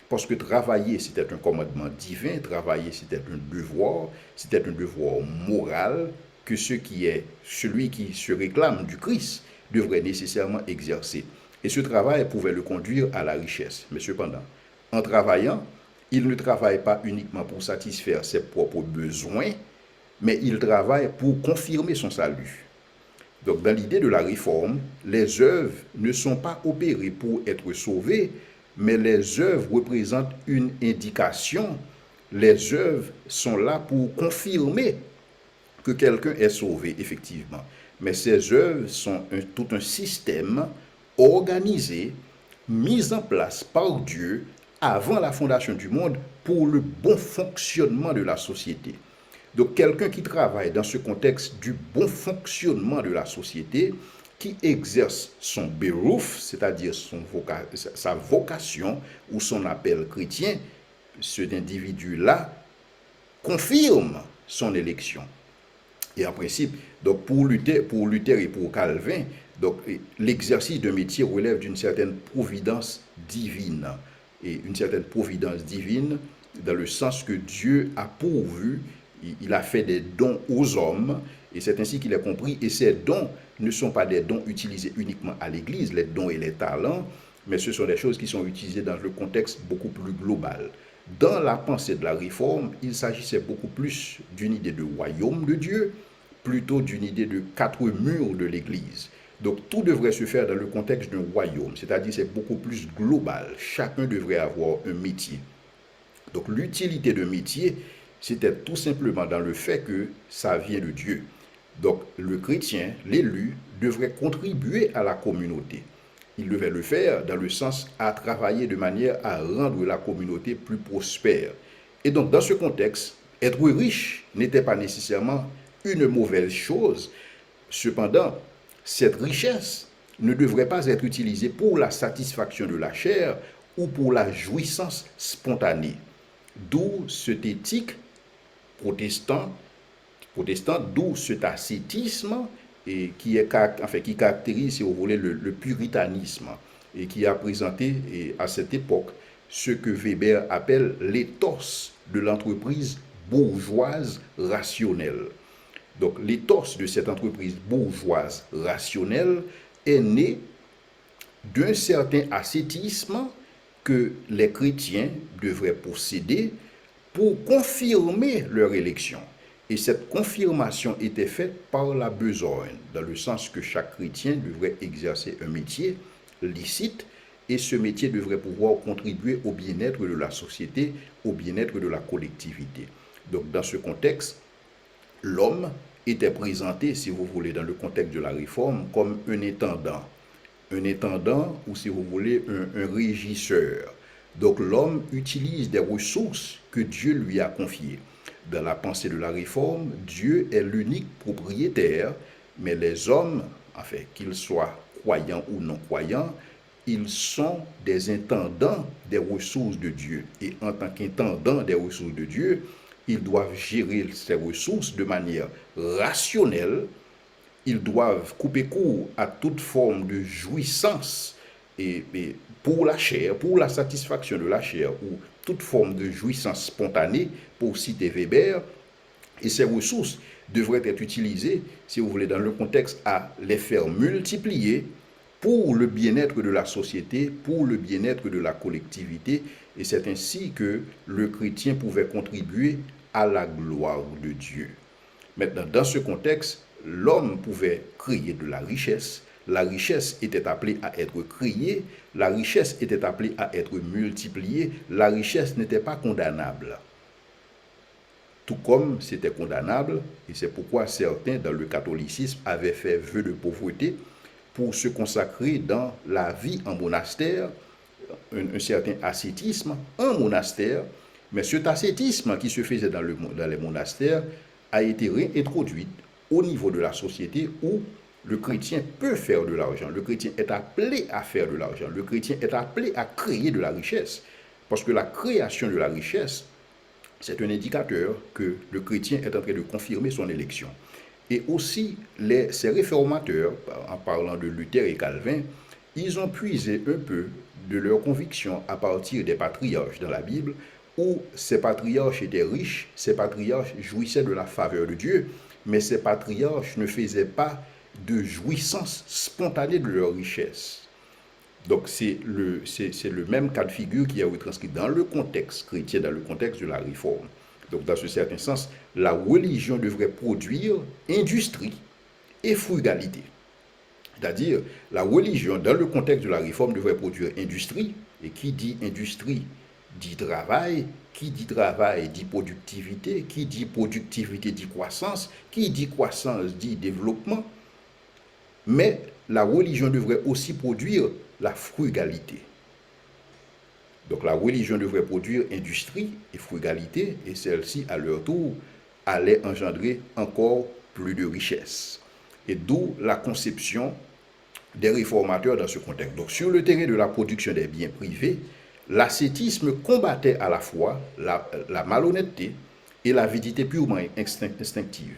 Parce que travailler, c'était un commandement divin, travailler, c'était un devoir moral que celui qui se réclame du Christ devrait nécessairement exercer. Et ce travail pouvait le conduire à la richesse. Mais cependant, en travaillant, il ne travaille pas uniquement pour satisfaire ses propres besoins, mais il travaille pour confirmer son salut. Donc, dans l'idée de la réforme, les œuvres ne sont pas opérées pour être sauvées, mais les œuvres représentent une indication. Les œuvres sont là pour confirmer que quelqu'un est sauvé, effectivement. Mais ces œuvres sont tout un système organisé, mis en place par Dieu avant la fondation du monde pour le bon fonctionnement de la société. Donc quelqu'un qui travaille dans ce contexte du bon fonctionnement de la société, qui exerce son bérouf, c'est-à-dire sa vocation ou son appel chrétien, cet individu-là confirme son élection. Et en principe, donc pour Luther et pour Calvin, donc l'exercice d'un métier relève d'une certaine providence divine. Et une certaine providence divine dans le sens que Dieu a pourvu, il a fait des dons aux hommes, et c'est ainsi qu'il est compris. Et ces dons ne sont pas des dons utilisés uniquement à l'Église, les dons et les talents, mais ce sont des choses qui sont utilisées dans le contexte beaucoup plus global. Dans la pensée de la Réforme, il s'agissait beaucoup plus d'une idée de royaume de Dieu, plutôt d'une idée de 4 murs de l'Église. Donc tout devrait se faire dans le contexte d'un royaume, c'est-à-dire c'est beaucoup plus global. Chacun devrait avoir un métier. Donc l'utilité de métier, c'était tout simplement dans le fait que ça vient de Dieu. Donc le chrétien, l'élu, devrait contribuer à la communauté. Il devait le faire dans le sens à travailler de manière à rendre la communauté plus prospère. Et donc dans ce contexte, être riche n'était pas nécessairement une mauvaise chose. Cependant, cette richesse ne devrait pas être utilisée pour la satisfaction de la chair ou pour la jouissance spontanée. D'où cette éthique protestante, d'où cet ascétisme et qui caractérise, si vous voulez, le puritanisme et qui a présenté à cette époque ce que Weber appelle l'éthos de l'entreprise bourgeoise rationnelle. Donc l'éthos de cette entreprise bourgeoise rationnelle est né d'un certain ascétisme que les chrétiens devraient posséder pour confirmer leur élection. Et cette confirmation était faite par la besogne, dans le sens que chaque chrétien devrait exercer un métier licite, et ce métier devrait pouvoir contribuer au bien-être de la société, au bien-être de la collectivité. Donc dans ce contexte, l'homme était présenté, si vous voulez, dans le contexte de la réforme, comme un intendant. Un intendant ou, si vous voulez, un régisseur. Donc l'homme utilise des ressources que Dieu lui a confiées. Dans la pensée de la réforme, Dieu est l'unique propriétaire, mais les hommes, enfin, qu'ils soient croyants ou non croyants, ils sont des intendants des ressources de Dieu. Et en tant qu'intendants des ressources de Dieu, ils doivent gérer ces ressources de manière rationnelle. Ils doivent couper court à toute forme de jouissance et pour la chair, pour la satisfaction de la chair, ou toute forme de jouissance spontanée, pour citer Weber. Et ces ressources devraient être utilisées, si vous voulez, dans le contexte à les faire multiplier pour le bien-être de la société, pour le bien-être de la collectivité. Et c'est ainsi que le chrétien pouvait contribuer à la gloire de Dieu. Maintenant, dans ce contexte, l'homme pouvait créer de la richesse. La richesse était appelée à être créée. La richesse était appelée à être multipliée. La richesse n'était pas condamnable. Tout comme c'était condamnable, et c'est pourquoi certains dans le catholicisme avaient fait vœu de pauvreté pour se consacrer dans la vie en monastère, un certain ascétisme en monastère. Mais cet ascétisme qui se faisait dans les monastères a été réintroduit au niveau de la société où le chrétien peut faire de l'argent. Le chrétien est appelé à faire de l'argent. Le chrétien est appelé à créer de la richesse. Parce que la création de la richesse, c'est un indicateur que le chrétien est en train de confirmer son élection. Et aussi, ces réformateurs, en parlant de Luther et Calvin, ils ont puisé un peu de leurs convictions à partir des patriarches dans la Bible, où ces patriarches étaient riches, ces patriarches jouissaient de la faveur de Dieu, mais ces patriarches ne faisaient pas de jouissance spontanée de leur richesse. Donc c'est le même cas de figure qui est retranscrit dans le contexte chrétien, dans le contexte de la réforme. Donc dans ce certain sens, la religion devrait produire industrie et frugalité. C'est-à-dire, la religion, dans le contexte de la réforme, devrait produire industrie. Et qui dit industrie dit travail. Qui dit travail dit productivité. Qui dit productivité dit croissance. Qui dit croissance dit développement. Mais la religion devrait aussi produire la frugalité. Donc la religion devrait produire industrie et frugalité, et celle-ci, à leur tour, allait engendrer encore plus de richesses. Et d'où la conception des réformateurs dans ce contexte. Donc sur le terrain de la production des biens privés, l'ascétisme combattait à la fois la malhonnêteté et l'avidité purement instinctive.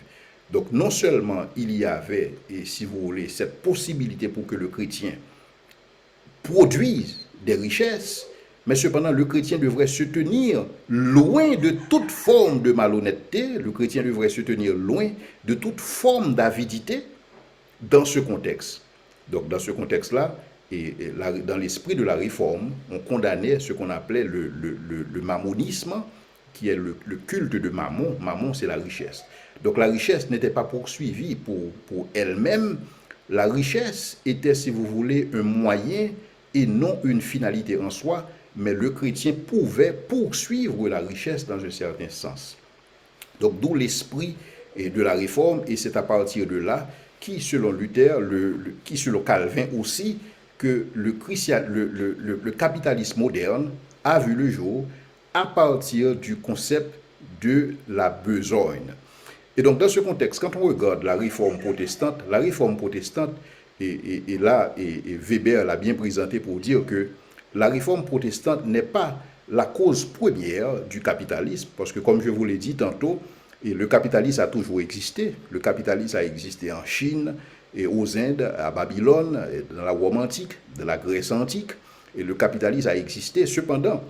Donc non seulement il y avait, et si vous voulez, cette possibilité pour que le chrétien produise des richesses, mais cependant le chrétien devrait se tenir loin de toute forme de malhonnêteté, le chrétien devrait se tenir loin de toute forme d'avidité dans ce contexte. Donc dans ce contexte-là, dans l'esprit de la réforme, on condamnait ce qu'on appelait le mammonisme, qui est le culte de Mammon. Mammon, c'est la richesse. Donc la richesse n'était pas poursuivie pour elle-même. La richesse était, si vous voulez, un moyen et non une finalité en soi, mais le chrétien pouvait poursuivre la richesse dans un certain sens. Donc d'où l'esprit de la réforme, et c'est à partir de là qui, selon Luther, qui selon Calvin aussi, que le capitalisme moderne a vu le jour à partir du concept de la besogne. Et donc dans ce contexte, quand on regarde la réforme protestante, et là, Weber l'a bien présenté pour dire que la réforme protestante n'est pas la cause première du capitalisme, parce que comme je vous l'ai dit tantôt, le capitalisme a toujours existé. Le capitalisme a existé en Chine, et aux Indes, à Babylone, dans la Rome antique, dans la Grèce antique, et le capitalisme a existé. Cependant,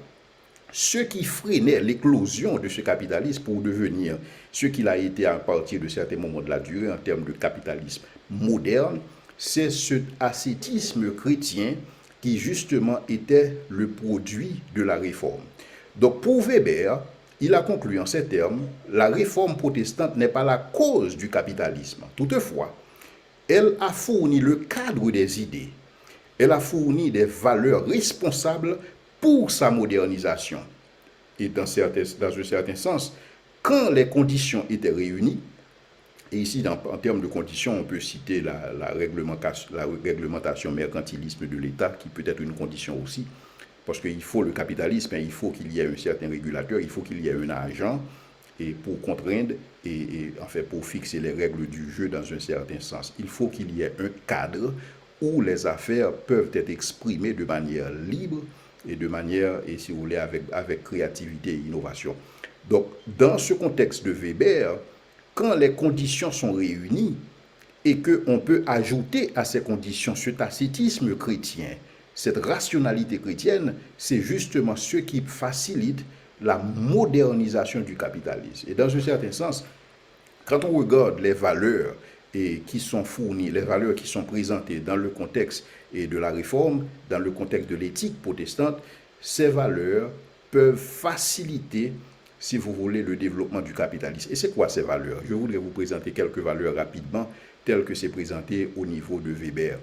ce qui freinait l'éclosion de ce capitalisme pour devenir ce qu'il a été à partir de certains moments de la durée en termes de capitalisme moderne, c'est ce ascétisme chrétien qui justement était le produit de la réforme. Donc pour Weber, il a conclu en ces termes, la réforme protestante n'est pas la cause du capitalisme. Toutefois, elle a fourni le cadre des idées, elle a fourni des valeurs responsables pour sa modernisation. Et dans un certain sens, quand les conditions étaient réunies, et ici en termes de conditions, on peut citer la réglementation mercantilisme de l'État, qui peut être une condition aussi, parce qu'il faut le capitalisme, il faut qu'il y ait un certain régulateur, il faut qu'il y ait un agent et pour contraindre et en fait pour fixer les règles du jeu dans un certain sens. Il faut qu'il y ait un cadre où les affaires peuvent être exprimées de manière libre et de manière, et si vous voulez, avec créativité et innovation. Donc, dans ce contexte de Weber, quand les conditions sont réunies et qu'on peut ajouter à ces conditions cet ascétisme chrétien, cette rationalité chrétienne, c'est justement ce qui facilite la modernisation du capitalisme. Et dans un certain sens, quand on regarde les valeurs qui sont fournies, les valeurs qui sont présentées dans le contexte de la réforme, dans le contexte de l'éthique protestante, ces valeurs peuvent faciliter, si vous voulez, le développement du capitalisme. Et c'est quoi ces valeurs? Je voudrais vous présenter quelques valeurs rapidement, telles que c'est présenté au niveau de Weber.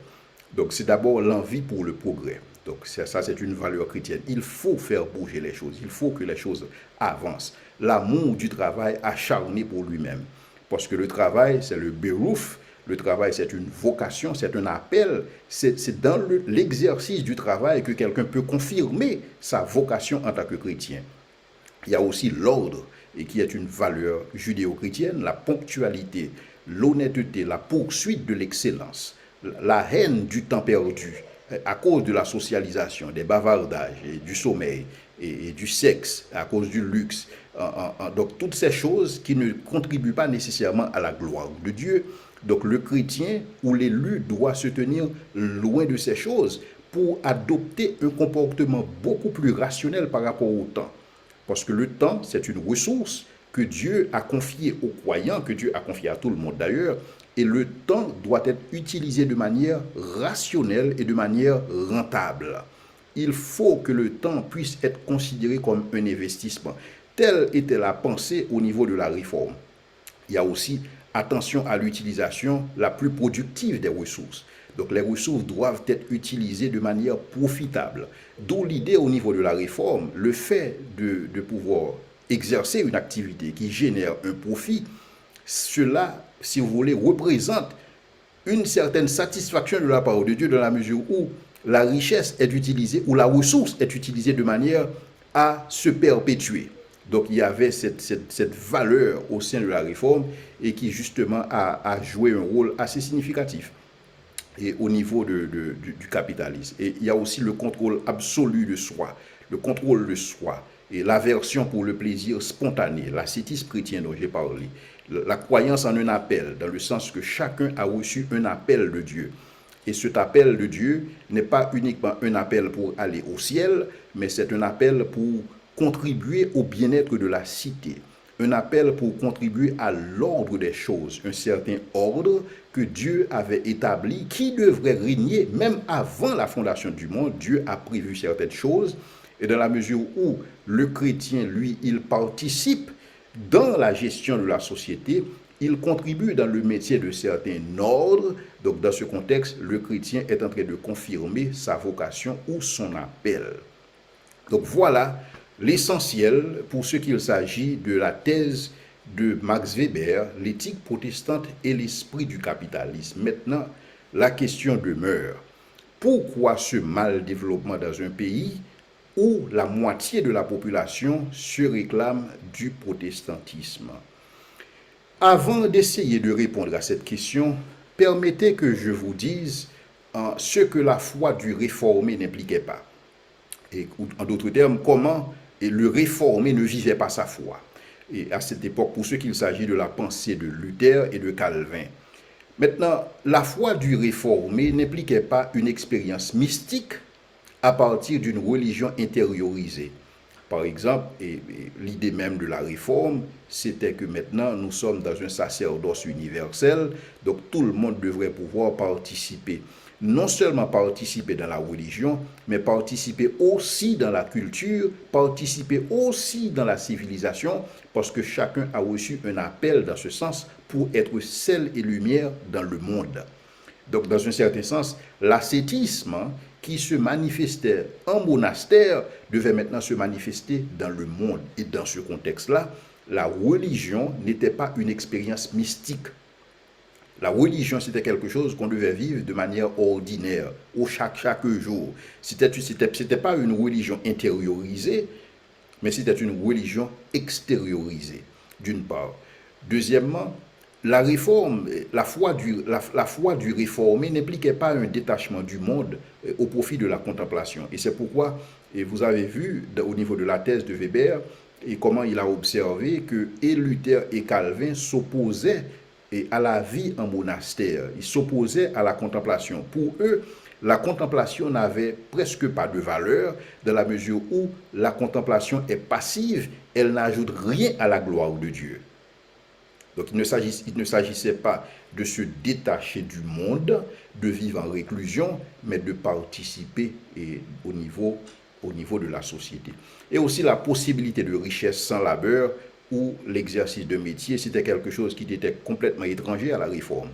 Donc c'est d'abord l'envie pour le progrès. Donc ça c'est une valeur chrétienne. Il faut faire bouger les choses, il faut que les choses avancent. L'amour du travail acharné pour lui-même. Parce que le travail, c'est le berouf, le travail c'est une vocation, c'est un appel. C'est dans l'exercice du travail que quelqu'un peut confirmer sa vocation en tant que chrétien. Il y a aussi l'ordre, et qui est une valeur judéo-chrétienne, la ponctualité, l'honnêteté, la poursuite de l'excellence, la haine du temps perdu, à cause de la socialisation, des bavardages, et du sommeil, et du sexe, à cause du luxe. Donc toutes ces choses qui ne contribuent pas nécessairement à la gloire de Dieu. Donc le chrétien ou l'élu doit se tenir loin de ces choses pour adopter un comportement beaucoup plus rationnel par rapport au temps. Parce que le temps, c'est une ressource que Dieu a confiée aux croyants, que Dieu a confiée à tout le monde d'ailleurs, et le temps doit être utilisé de manière rationnelle et de manière rentable. Il faut que le temps puisse être considéré comme un investissement. Telle était la pensée au niveau de la réforme. Il y a aussi attention à l'utilisation la plus productive des ressources. Donc les ressources doivent être utilisées de manière profitable. D'où l'idée au niveau de la réforme, le fait de pouvoir exercer une activité qui génère un profit, cela, si vous voulez, représente une certaine satisfaction de la part de Dieu dans la mesure où la richesse est utilisée ou la ressource est utilisée de manière à se perpétuer. Donc il y avait cette valeur au sein de la réforme et qui justement a joué un rôle assez significatif et au niveau du capitalisme. Et il y a aussi le contrôle absolu de soi, le contrôle de soi et l'aversion pour le plaisir spontané, l'ascétisme chrétien dont j'ai parlé, la croyance en un appel, dans le sens que chacun a reçu un appel de Dieu. Et cet appel de Dieu n'est pas uniquement un appel pour aller au ciel, mais c'est un appel pour contribuer au bien-être de la cité. Un appel pour contribuer à l'ordre des choses, un certain ordre que Dieu avait établi, qui devrait régner même avant la fondation du monde. Dieu a prévu certaines choses, et dans la mesure où le chrétien, lui, il participe dans la gestion de la société, il contribue dans le métier de certains ordres. Donc dans ce contexte, le chrétien est en train de confirmer sa vocation ou son appel. Donc voilà l'essentiel pour ce qu'il s'agit de la thèse de Max Weber, l'éthique protestante et l'esprit du capitalisme. Maintenant, la question demeure, pourquoi ce mal développement dans un pays où la moitié de la population se réclame du protestantisme? Avant d'essayer de répondre à cette question, permettez que je vous dise ce que la foi du réformé n'impliquait pas. Et en d'autres termes, comment le réformé ne vivait pas sa foi. Et à cette époque, pour ce qu'il s'agit de la pensée de Luther et de Calvin. Maintenant, la foi du réformé n'impliquait pas une expérience mystique à partir d'une religion intériorisée. Par exemple, l'idée même de la réforme, c'était que maintenant nous sommes dans un sacerdoce universel, donc tout le monde devrait pouvoir participer. Non seulement participer dans la religion, mais participer aussi dans la culture, participer aussi dans la civilisation, parce que chacun a reçu un appel dans ce sens pour être sel et lumière dans le monde. Donc, dans un certain sens, l'ascétisme qui se manifestait en monastère devait maintenant se manifester dans le monde. Et dans ce contexte-là, la religion n'était pas une expérience mystique. La religion, c'était quelque chose qu'on devait vivre de manière ordinaire, chaque jour. C'était pas une religion intériorisée, mais c'était une religion extériorisée, d'une part. Deuxièmement, la réforme, la foi du réformé n'impliquait pas un détachement du monde au profit de la contemplation. Et c'est pourquoi, et vous avez vu au niveau de la thèse de Weber, et comment il a observé que et Luther et Calvin s'opposaient à la vie en monastère. Ils s'opposaient à la contemplation. Pour eux, la contemplation n'avait presque pas de valeur dans la mesure où la contemplation est passive, elle n'ajoute rien à la gloire de Dieu. Donc il ne s'agissait pas de se détacher du monde, de vivre en réclusion, mais de participer au niveau de la société. Et aussi la possibilité de richesse sans labeur ou l'exercice de métier, c'était quelque chose qui était complètement étranger à la réforme.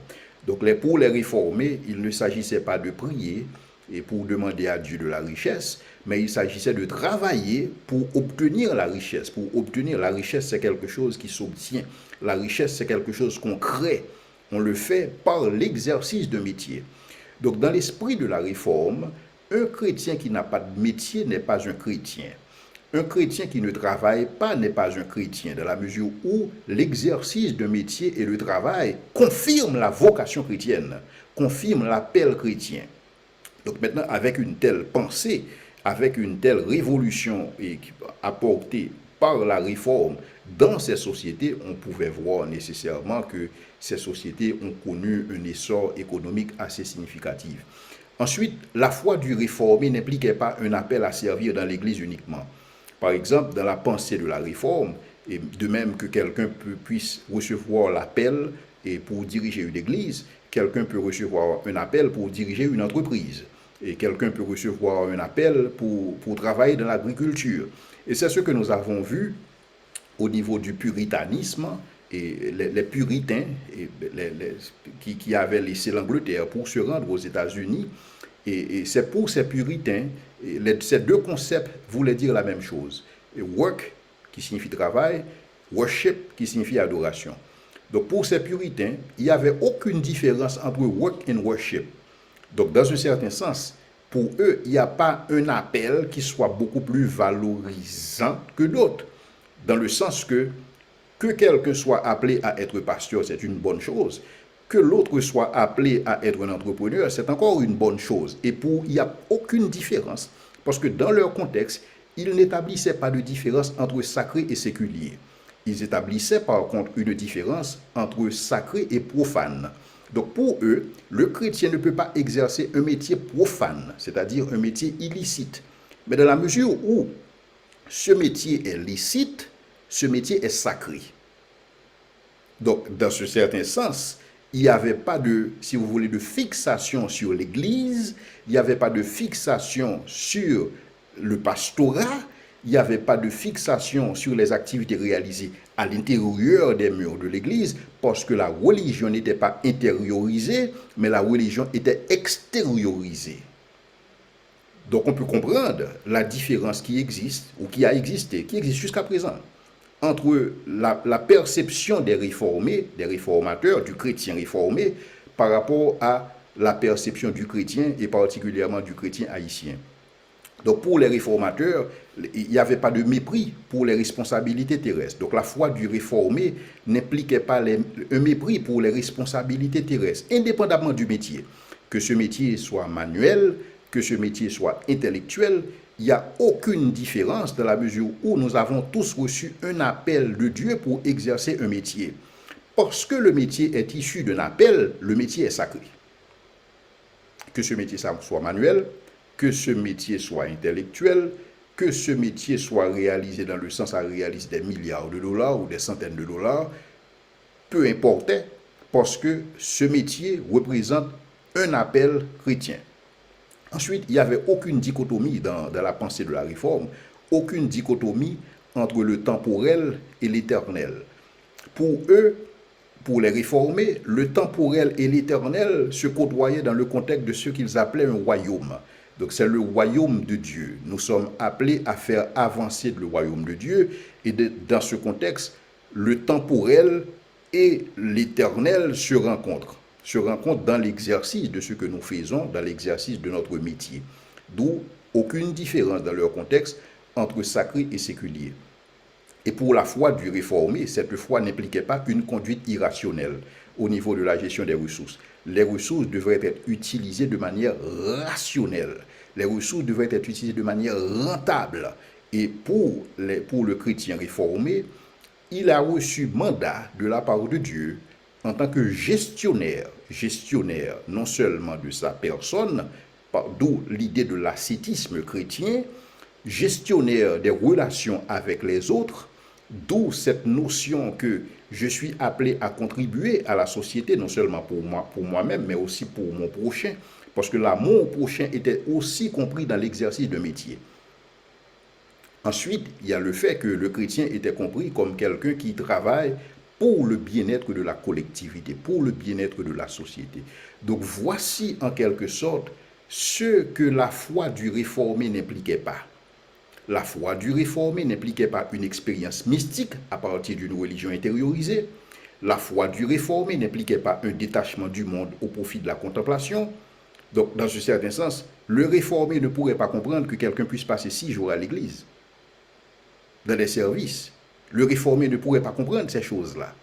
Donc pour les réformés, il ne s'agissait pas de prier et pour demander à Dieu de la richesse, mais il s'agissait de travailler pour obtenir la richesse. Pour obtenir la richesse, c'est quelque chose qui s'obtient. La richesse, c'est quelque chose qu'on crée. On le fait par l'exercice de métier. Donc dans l'esprit de la réforme, un chrétien qui n'a pas de métier n'est pas un chrétien. Un chrétien qui ne travaille pas n'est pas un chrétien, dans la mesure où l'exercice de métier et le travail confirment la vocation chrétienne, confirment l'appel chrétien. Donc maintenant, avec une telle pensée, avec une telle révolution apportée par la réforme dans ces sociétés, on pouvait voir nécessairement que ces sociétés ont connu un essor économique assez significatif. Ensuite, la foi du réformé n'impliquait pas un appel à servir dans l'Église uniquement. Par exemple, dans la pensée de la réforme, et de même que quelqu'un puisse recevoir l'appel pour diriger une église, quelqu'un peut recevoir un appel pour diriger une entreprise, et quelqu'un peut recevoir un appel pour travailler dans l'agriculture. Et c'est ce que nous avons vu au niveau du puritanisme, et les puritains qui avaient laissé l'Angleterre pour se rendre aux États-Unis. Et c'est pour ces puritains, ces deux concepts voulaient dire la même chose. Work, qui signifie travail, worship, qui signifie adoration. Donc pour ces puritains, il n'y avait aucune différence entre work et worship. Donc dans un certain sens, Pour eux, il n'y a pas un appel qui soit beaucoup plus valorisant que d'autres, dans le sens que quelqu'un soit appelé à être pasteur, c'est une bonne chose. Que l'autre soit appelé à être un entrepreneur, c'est encore une bonne chose. Et il n'y a aucune différence, parce que dans leur contexte, ils n'établissaient pas de différence entre sacré et séculier. Ils établissaient par contre une différence entre sacré et profane. Donc pour eux, le chrétien ne peut pas exercer un métier profane, c'est-à-dire un métier illicite. Mais dans la mesure où ce métier est licite, ce métier est sacré. Donc, dans ce certain sens, il n'y avait pas de, si vous voulez, de fixation sur l'Église, il n'y avait pas de fixation sur le pastorat, il n'y avait pas de fixation sur les activités réalisées à l'intérieur des murs de l'Église, parce que la religion n'était pas intériorisée, mais la religion était extériorisée. Donc on peut comprendre la différence qui existe, ou qui a existé, qui existe jusqu'à présent, entre la perception des réformés, des réformateurs, du chrétien réformé, par rapport à la perception du chrétien, et particulièrement du chrétien haïtien. Donc pour les réformateurs, il n'y avait pas de mépris pour les responsabilités terrestres. Donc la foi du réformé n'impliquait pas un mépris pour les responsabilités terrestres, indépendamment du métier. Que ce métier soit manuel, que ce métier soit intellectuel, il n'y a aucune différence dans la mesure où nous avons tous reçu un appel de Dieu pour exercer un métier. Parce que le métier est issu d'un appel, le métier est sacré. Que ce métier soit manuel, que ce métier soit intellectuel, que ce métier soit réalisé dans le sens à réaliser des milliards de dollars ou des centaines de dollars, peu importe, parce que ce métier représente un appel chrétien. Ensuite, il n'y avait aucune dichotomie dans la pensée de la réforme, aucune dichotomie entre le temporel et l'éternel. Pour eux, pour les réformés, le temporel et l'éternel se côtoyaient dans le contexte de ce qu'ils appelaient un royaume. Donc c'est le royaume de Dieu. Nous sommes appelés à faire avancer le royaume de Dieu. Et dans ce contexte, le temporel et l'éternel se rencontrent dans l'exercice de ce que nous faisons, dans l'exercice de notre métier. D'où aucune différence dans leur contexte entre sacré et séculier. Et pour la foi du réformé, cette foi n'impliquait pas une conduite irrationnelle au niveau de la gestion des ressources. Les ressources devraient être utilisées de manière rationnelle. Les ressources devraient être utilisées de manière rentable. Et pour le chrétien réformé, il a reçu mandat de la part de Dieu en tant que gestionnaire non seulement de sa personne, d'où l'idée de l'ascétisme chrétien, gestionnaire des relations avec les autres, d'où cette notion que je suis appelé à contribuer à la société, non seulement pour moi-même, mais aussi pour mon prochain, parce que l'amour au prochain était aussi compris dans l'exercice de métier. Ensuite, il y a le fait que le chrétien était compris comme quelqu'un qui travaille pour le bien-être de la collectivité, pour le bien-être de la société. Donc voici en quelque sorte ce que la foi du réformé n'impliquait pas. La foi du réformé n'impliquait pas une expérience mystique à partir d'une religion intériorisée. La foi du réformé n'impliquait pas un détachement du monde au profit de la contemplation. Donc, dans ce certain sens, le réformé ne pourrait pas comprendre que quelqu'un puisse passer 6 jours à l'église, dans les services. Le réformé ne pourrait pas comprendre ces choses-là.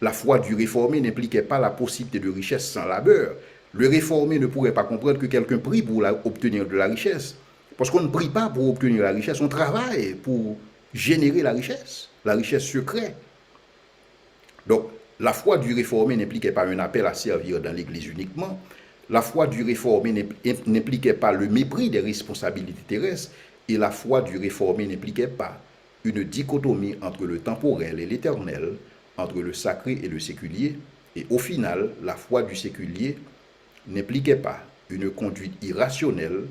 La foi du réformé n'impliquait pas la possibilité de richesse sans labeur. Le réformé ne pourrait pas comprendre que quelqu'un prie pour obtenir de la richesse. Parce qu'on ne prie pas pour obtenir la richesse, on travaille pour générer la richesse secrète. Donc, la foi du réformé n'impliquait pas un appel à servir dans l'Église uniquement. La foi du réformé n'impliquait pas le mépris des responsabilités terrestres. Et la foi du réformé n'impliquait pas une dichotomie entre le temporel et l'éternel, entre le sacré et le séculier. Et au final, la foi du séculier n'impliquait pas une conduite irrationnelle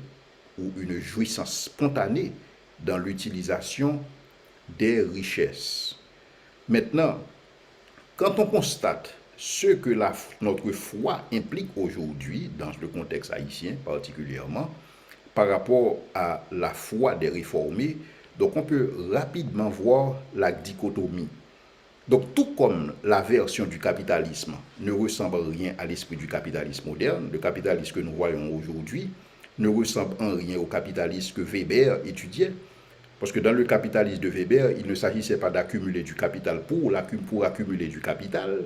ou une jouissance spontanée dans l'utilisation des richesses. Maintenant, quand on constate ce que notre foi implique aujourd'hui, dans le contexte haïtien particulièrement, par rapport à la foi des réformés, donc on peut rapidement voir la dichotomie. Donc tout comme la version du capitalisme ne ressemble rien à l'esprit du capitalisme moderne, le capitalisme que nous voyons aujourd'hui ne ressemble en rien au capitalisme que Weber étudiait. Parce que dans le capitalisme de Weber, il ne s'agissait pas d'accumuler du capital pour accumuler du capital.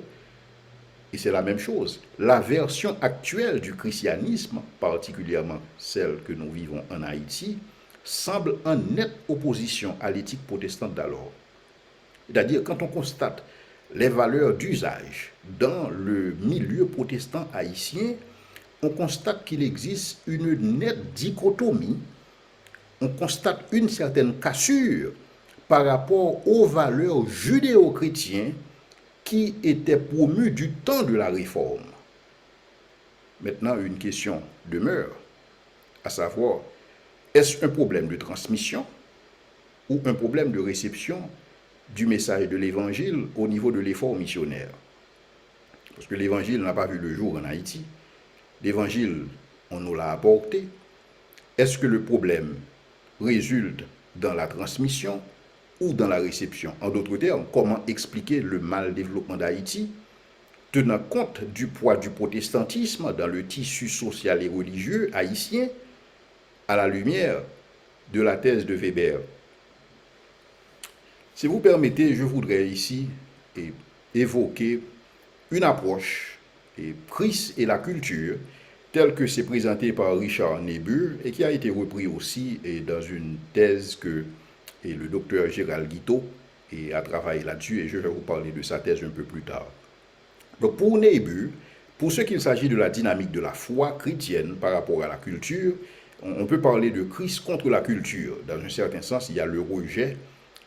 Et c'est la même chose. La version actuelle du christianisme, particulièrement celle que nous vivons en Haïti, semble en nette opposition à l'éthique protestante d'alors. C'est-à-dire, quand on constate les valeurs d'usage dans le milieu protestant haïtien, on constate qu'il existe une nette dichotomie, on constate une certaine cassure par rapport aux valeurs judéo-chrétiennes qui étaient promues du temps de la Réforme. Maintenant, une question demeure, à savoir, est-ce un problème de transmission ou un problème de réception du message de l'Évangile au niveau de l'effort missionnaire? Parce que l'Évangile n'a pas vu le jour en Haïti. L'Évangile, on nous l'a apporté. Est-ce que le problème résulte dans la transmission ou dans la réception? En d'autres termes, comment expliquer le mal développement d'Haïti, tenant compte du poids du protestantisme dans le tissu social et religieux haïtien, à la lumière de la thèse de Weber? Si vous permettez, je voudrais ici évoquer une approche, Christ et la culture, telle que c'est présenté par Richard Niebuhr et qui a été repris aussi dans une thèse que le docteur Gérald Guiteau a travaillé là-dessus, et je vais vous parler de sa thèse un peu plus tard. Donc pour Niebuhr, pour ce qu'il s'agit de la dynamique de la foi chrétienne par rapport à la culture, on peut parler de Christ contre la culture. Dans un certain sens, il y a le rejet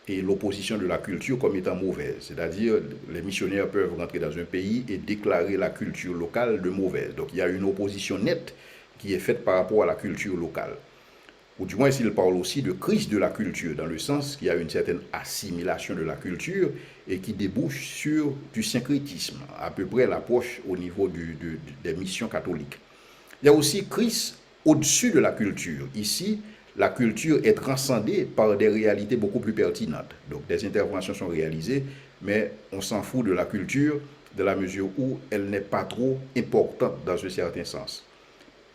et l'opposition de la culture comme étant mauvaise. C'est-à-dire, les missionnaires peuvent rentrer dans un pays et déclarer la culture locale de mauvaise. Donc il y a une opposition nette qui est faite par rapport à la culture locale. Ou du moins, s'il parle aussi de crise de la culture, dans le sens qu'il y a une certaine assimilation de la culture et qui débouche sur du syncrétisme, à peu près l'approche au niveau des missions catholiques. Il y a aussi crise au-dessus de la culture. Ici, la culture est transcendée par des réalités beaucoup plus pertinentes. Donc des interventions sont réalisées, mais on s'en fout de la culture dans la mesure où elle n'est pas trop importante dans un certain sens.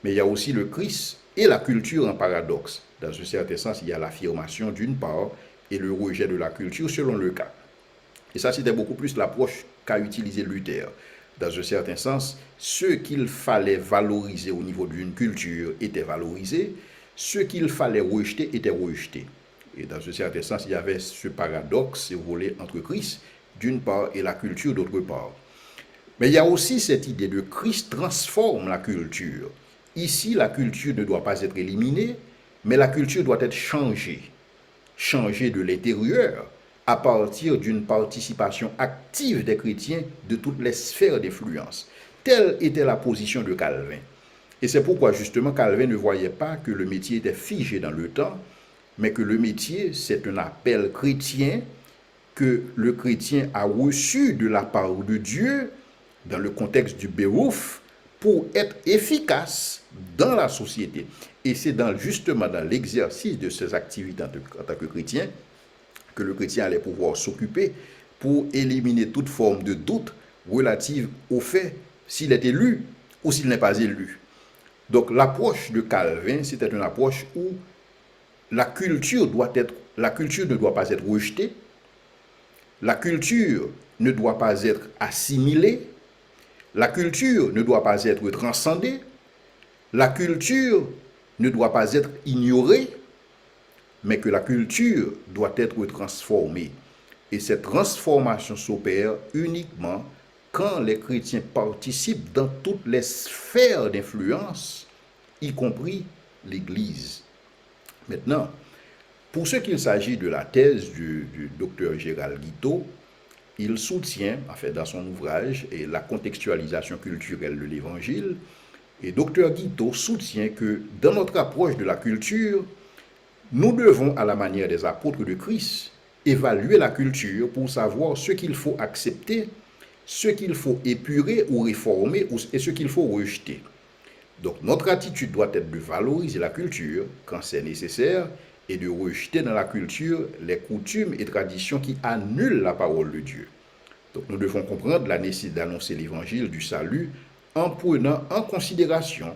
Mais il y a aussi le Christ et la culture en paradoxe. Dans un certain sens, il y a l'affirmation d'une part et le rejet de la culture selon le cas. Et ça, c'était beaucoup plus l'approche qu'a utilisé Luther. Dans un certain sens, ce qu'il fallait valoriser au niveau d'une culture était valorisé, ce qu'il fallait rejeter était rejeté. Et dans un certain sens, il y avait ce paradoxe, si vous voulez, entre Christ d'une part et la culture d'autre part. Mais il y a aussi cette idée de Christ transforme la culture. Ici, la culture ne doit pas être éliminée, mais la culture doit être changée. Changée de l'intérieur à partir d'une participation active des chrétiens de toutes les sphères d'influence. Telle était la position de Calvin. Et c'est pourquoi justement Calvin ne voyait pas que le métier était figé dans le temps, mais que le métier, c'est un appel chrétien que le chrétien a reçu de la part de Dieu dans le contexte du Bérouf pour être efficace dans la société. Et c'est justement dans l'exercice de ces activités en tant que chrétien que le chrétien allait pouvoir s'occuper pour éliminer toute forme de doute relative au fait s'il est élu ou s'il n'est pas élu. Donc l'approche de Calvin, c'était une approche où la culture ne doit pas être rejetée, la culture ne doit pas être assimilée, la culture ne doit pas être transcendée, la culture ne doit pas être ignorée, mais que la culture doit être transformée. Et cette transformation s'opère uniquement quand les chrétiens participent dans toutes les sphères d'influence, y compris l'Église. Maintenant, pour ce qu'il s'agit de la thèse du docteur Gérald Guiteau, il soutient, en fait, dans son ouvrage, la contextualisation culturelle de l'Évangile, et docteur Guiteau soutient que dans notre approche de la culture, nous devons, à la manière des apôtres de Christ, évaluer la culture pour savoir ce qu'il faut accepter, ce qu'il faut épurer ou réformer et ce qu'il faut rejeter. Donc notre attitude doit être de valoriser la culture quand c'est nécessaire et de rejeter dans la culture les coutumes et traditions qui annulent la parole de Dieu. Donc nous devons comprendre la nécessité d'annoncer l'évangile du salut en prenant en considération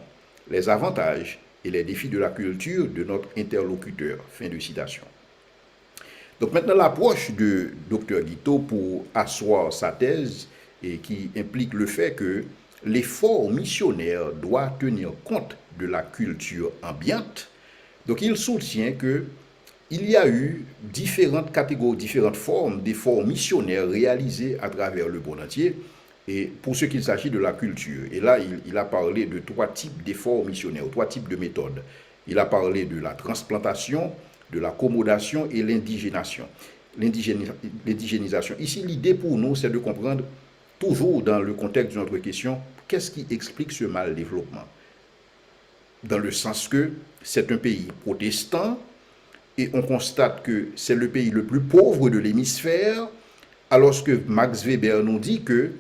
les avantages et les défis de la culture de notre interlocuteur. Fin de citation. Donc maintenant, l'approche de Dr Guiteau pour asseoir sa thèse et qui implique le fait que l'effort missionnaire doit tenir compte de la culture ambiante. Donc il soutient que il y a eu différentes catégories, différentes formes d'efforts missionnaires réalisés à travers le monde entier, et pour ce qu'il s'agit de la culture. Et là, il a parlé de 3 types d'efforts missionnaires, 3 types de méthodes. Il a parlé de la transplantation, de l'accommodation et l'indigénisation. Ici, l'idée pour nous, c'est de comprendre, toujours dans le contexte de notre question, qu'est-ce qui explique ce mal développement? Dans le sens que c'est un pays protestant, et on constate que c'est le pays le plus pauvre de l'hémisphère, alors que Max Weber nous dit que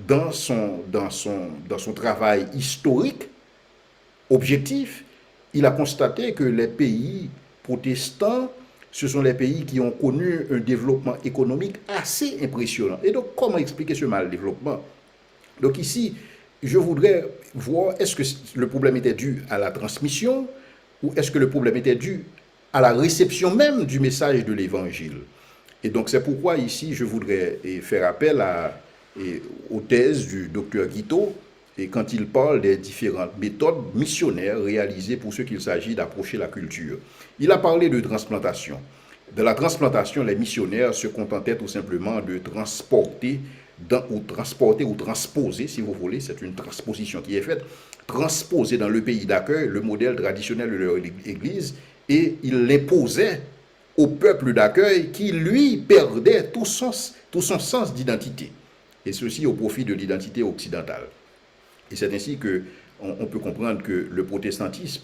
dans son travail historique, objectif, il a constaté que les pays protestants, ce sont les pays qui ont connu un développement économique assez impressionnant. Et donc, comment expliquer ce mal développement? Donc ici, je voudrais voir, est-ce que le problème était dû à la transmission ou est-ce que le problème était dû à la réception même du message de l'Évangile? Et donc c'est pourquoi ici je voudrais faire appel aux thèses du docteur Guiteau, et quand il parle des différentes méthodes missionnaires réalisées pour ce qu'il s'agit d'approcher la culture. Il a parlé de transplantation. Dans la transplantation, les missionnaires se contentaient tout simplement de transporter ou transposer, si vous voulez, c'est une transposition qui est faite, transposer dans le pays d'accueil le modèle traditionnel de leur église, et il l'imposait au peuple d'accueil qui, lui, perdait tout son sens d'identité. Et ceci au profit de l'identité occidentale. Et c'est ainsi qu'on peut comprendre que le protestantisme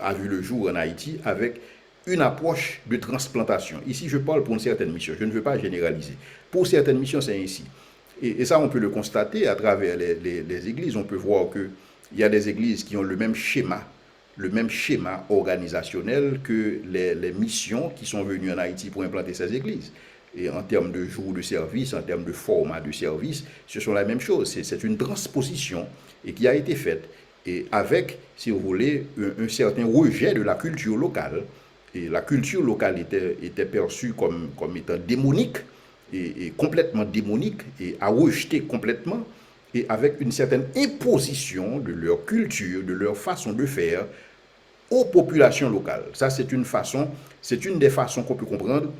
a vu le jour en Haïti avec une approche de transplantation. Ici, je parle pour une certaine mission, je ne veux pas généraliser. Pour certaines missions, c'est ainsi. Et ça, on peut le constater à travers les églises. On peut voir qu'il y a des églises qui ont le même schéma organisationnel que les missions qui sont venues en Haïti pour implanter ces églises. Et en termes de jours de service, en termes de format de service, ce sont la même chose. C'est une transposition et qui a été faite et avec, si vous voulez, un certain rejet de la culture locale. Et la culture locale était perçue comme étant démonique et complètement démonique et à rejeter complètement, et avec une certaine imposition de leur culture, de leur façon de faire aux populations locales. Ça, c'est une des façons qu'on peut comprendre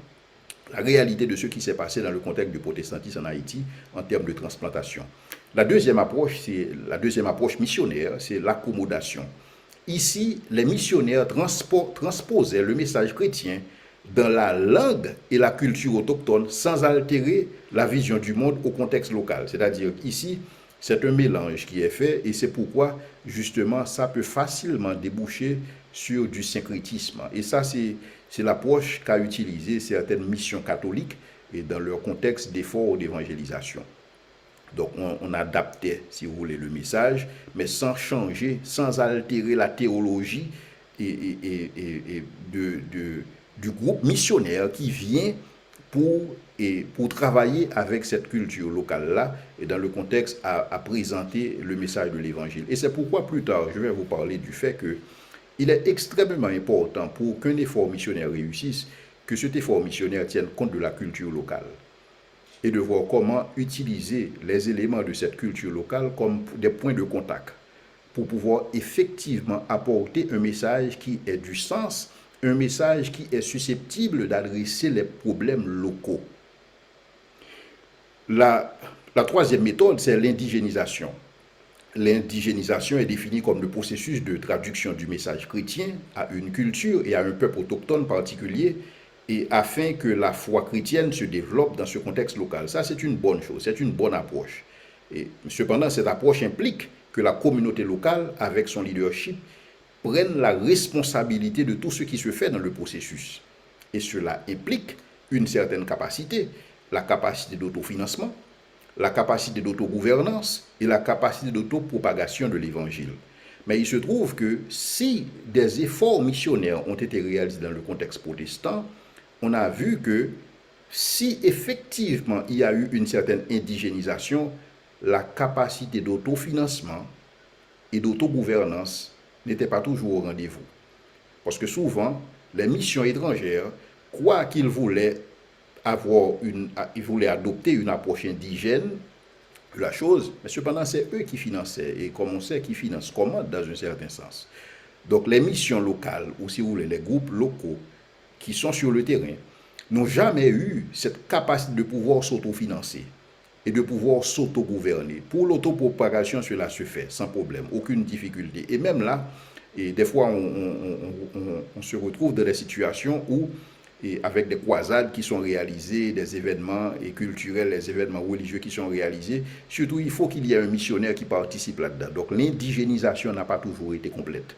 la réalité de ce qui s'est passé dans le contexte du protestantisme en Haïti en termes de transplantation. La deuxième approche missionnaire, c'est l'accommodation. Ici, les missionnaires transposaient le message chrétien dans la langue et la culture autochtone sans altérer la vision du monde au contexte local. C'est-à-dire ici, c'est un mélange qui est fait et c'est pourquoi, justement, ça peut facilement déboucher sur du syncrétisme. Et ça, c'est l'approche qu'a utilisée certaines missions catholiques et dans leur contexte d'effort d'évangélisation. Donc, on adaptait, si vous voulez, le message, mais sans changer, sans altérer la théologie du groupe missionnaire qui vient pour travailler avec cette culture locale-là et dans le contexte à présenter le message de l'Évangile. Et c'est pourquoi plus tard, je vais vous parler du fait qu'il est extrêmement important pour qu'un effort missionnaire réussisse, que cet effort missionnaire tienne compte de la culture locale et de voir comment utiliser les éléments de cette culture locale comme des points de contact pour pouvoir effectivement apporter un message qui ait du sens, un message qui est susceptible d'adresser les problèmes locaux. La troisième méthode, c'est l'indigénisation. L'indigénisation est définie comme le processus de traduction du message chrétien à une culture et à un peuple autochtone particulier, et afin que la foi chrétienne se développe dans ce contexte local. Ça, c'est une bonne chose, c'est une bonne approche. Et cependant, cette approche implique que la communauté locale, avec son leadership, prenne la responsabilité de tout ce qui se fait dans le processus. Et cela implique une certaine capacité, la capacité d'autofinancement, la capacité d'autogouvernance et la capacité d'autopropagation de l'Évangile. Mais il se trouve que si des efforts missionnaires ont été réalisés dans le contexte protestant, on a vu que si effectivement il y a eu une certaine indigénisation, la capacité d'autofinancement et d'autogouvernance n'était pas toujours au rendez-vous. Parce que souvent, les missions étrangères croient qu'ils voulaient ils voulaient adopter une approche indigène de la chose, mais cependant, c'est eux qui finançaient. Et comme on sait, qui financent comment dans un certain sens. Donc, les missions locales, ou si vous voulez, les groupes locaux qui sont sur le terrain, n'ont jamais eu cette capacité de pouvoir s'autofinancer et de pouvoir s'autogouverner. Pour l'autopropagation, cela se fait sans problème, aucune difficulté. Et même là, et des fois, on se retrouve dans des situations où, et avec des croisades qui sont réalisées, des événements et culturels, des événements religieux qui sont réalisés, surtout il faut qu'il y ait un missionnaire qui participe là-dedans. Donc l'indigénisation n'a pas toujours été complète.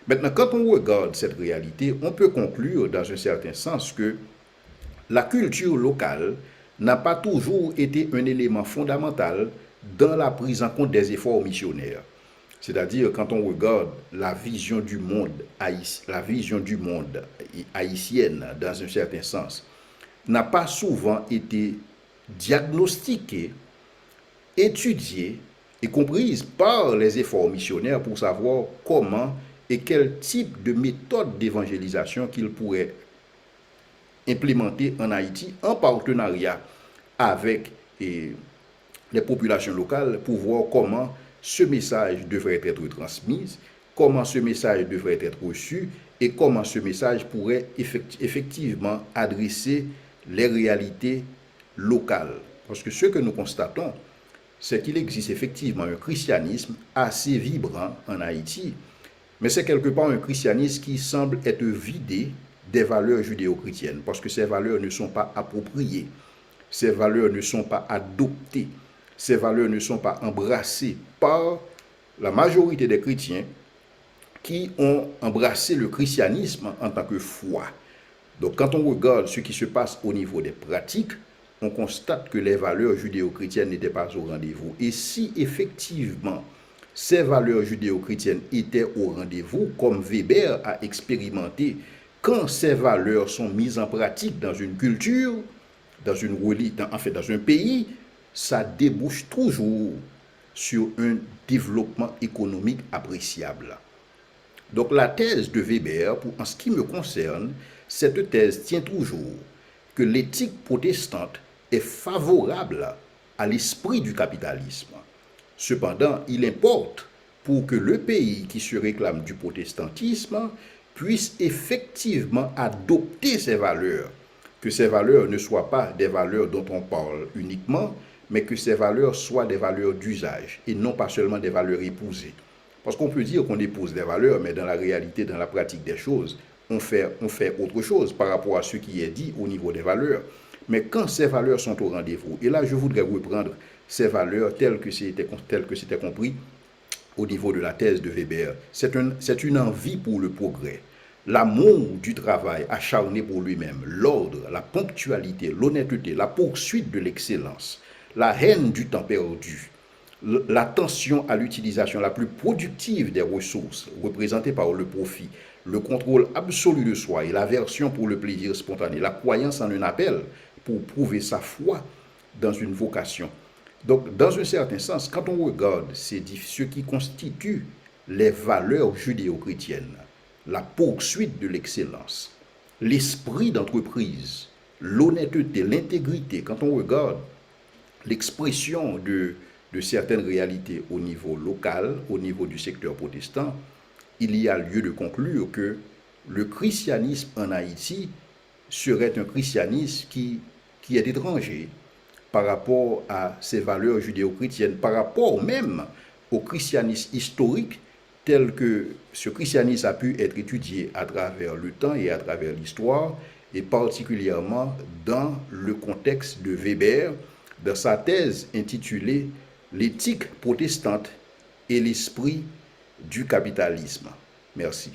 Maintenant, quand on regarde cette réalité, on peut conclure dans un certain sens que la culture locale n'a pas toujours été un élément fondamental dans la prise en compte des efforts missionnaires. C'est-à-dire, quand on regarde la vision du monde, haïtienne, dans un certain sens, n'a pas souvent été diagnostiquée, étudiée et comprise par les efforts missionnaires pour savoir comment et quel type de méthode d'évangélisation qu'ils pourraient implémenter en Haïti en partenariat avec les populations locales pour voir comment ce message devrait être transmis, comment ce message devrait être reçu et comment ce message pourrait effectivement adresser les réalités locales. Parce que ce que nous constatons, c'est qu'il existe effectivement un christianisme assez vibrant en Haïti, mais c'est quelque part un christianisme qui semble être vidé des valeurs judéo-chrétiennes, parce que ces valeurs ne sont pas appropriées, ces valeurs ne sont pas adoptées, ces valeurs ne sont pas embrassées par la majorité des chrétiens qui ont embrassé le christianisme en tant que foi. Donc quand on regarde ce qui se passe au niveau des pratiques, on constate que les valeurs judéo-chrétiennes n'étaient pas au rendez-vous. Et si effectivement ces valeurs judéo-chrétiennes étaient au rendez-vous, comme Weber a expérimenté, quand ces valeurs sont mises en pratique dans une culture, dans un pays, ça débouche toujours sur un développement économique appréciable. Donc la thèse de Weber, en ce qui me concerne, cette thèse tient toujours que l'éthique protestante est favorable à l'esprit du capitalisme. Cependant, il importe pour que le pays qui se réclame du protestantisme puisse effectivement adopter ces valeurs, que ces valeurs ne soient pas des valeurs dont on parle uniquement, mais que ces valeurs soient des valeurs d'usage et non pas seulement des valeurs épousées. Parce qu'on peut dire qu'on épouse des valeurs, mais dans la réalité, dans la pratique des choses, on fait autre chose par rapport à ce qui est dit au niveau des valeurs. Mais quand ces valeurs sont au rendez-vous, et là je voudrais reprendre ces valeurs telles que c'était compris au niveau de la thèse de Weber, c'est une envie pour le progrès, l'amour du travail acharné pour lui-même, l'ordre, la ponctualité, l'honnêteté, la poursuite de l'excellence, la haine du temps perdu, l'attention à l'utilisation la plus productive des ressources représentées par le profit, le contrôle absolu de soi et l'aversion pour le plaisir spontané, la croyance en un appel pour prouver sa foi dans une vocation. Donc, dans un certain sens, quand on regarde ce qui constitue les valeurs judéo-chrétiennes, la poursuite de l'excellence, l'esprit d'entreprise, l'honnêteté, l'intégrité, quand on regarde l'expression de certaines réalités au niveau local, au niveau du secteur protestant, il y a lieu de conclure que le christianisme en Haïti serait un christianisme qui est étranger par rapport à ces valeurs judéo-chrétiennes, par rapport même au christianisme historique tel que ce christianisme a pu être étudié à travers le temps et à travers l'histoire, et particulièrement dans le contexte de Weber, dans sa thèse intitulée « L'éthique protestante et l'esprit du capitalisme ». Merci.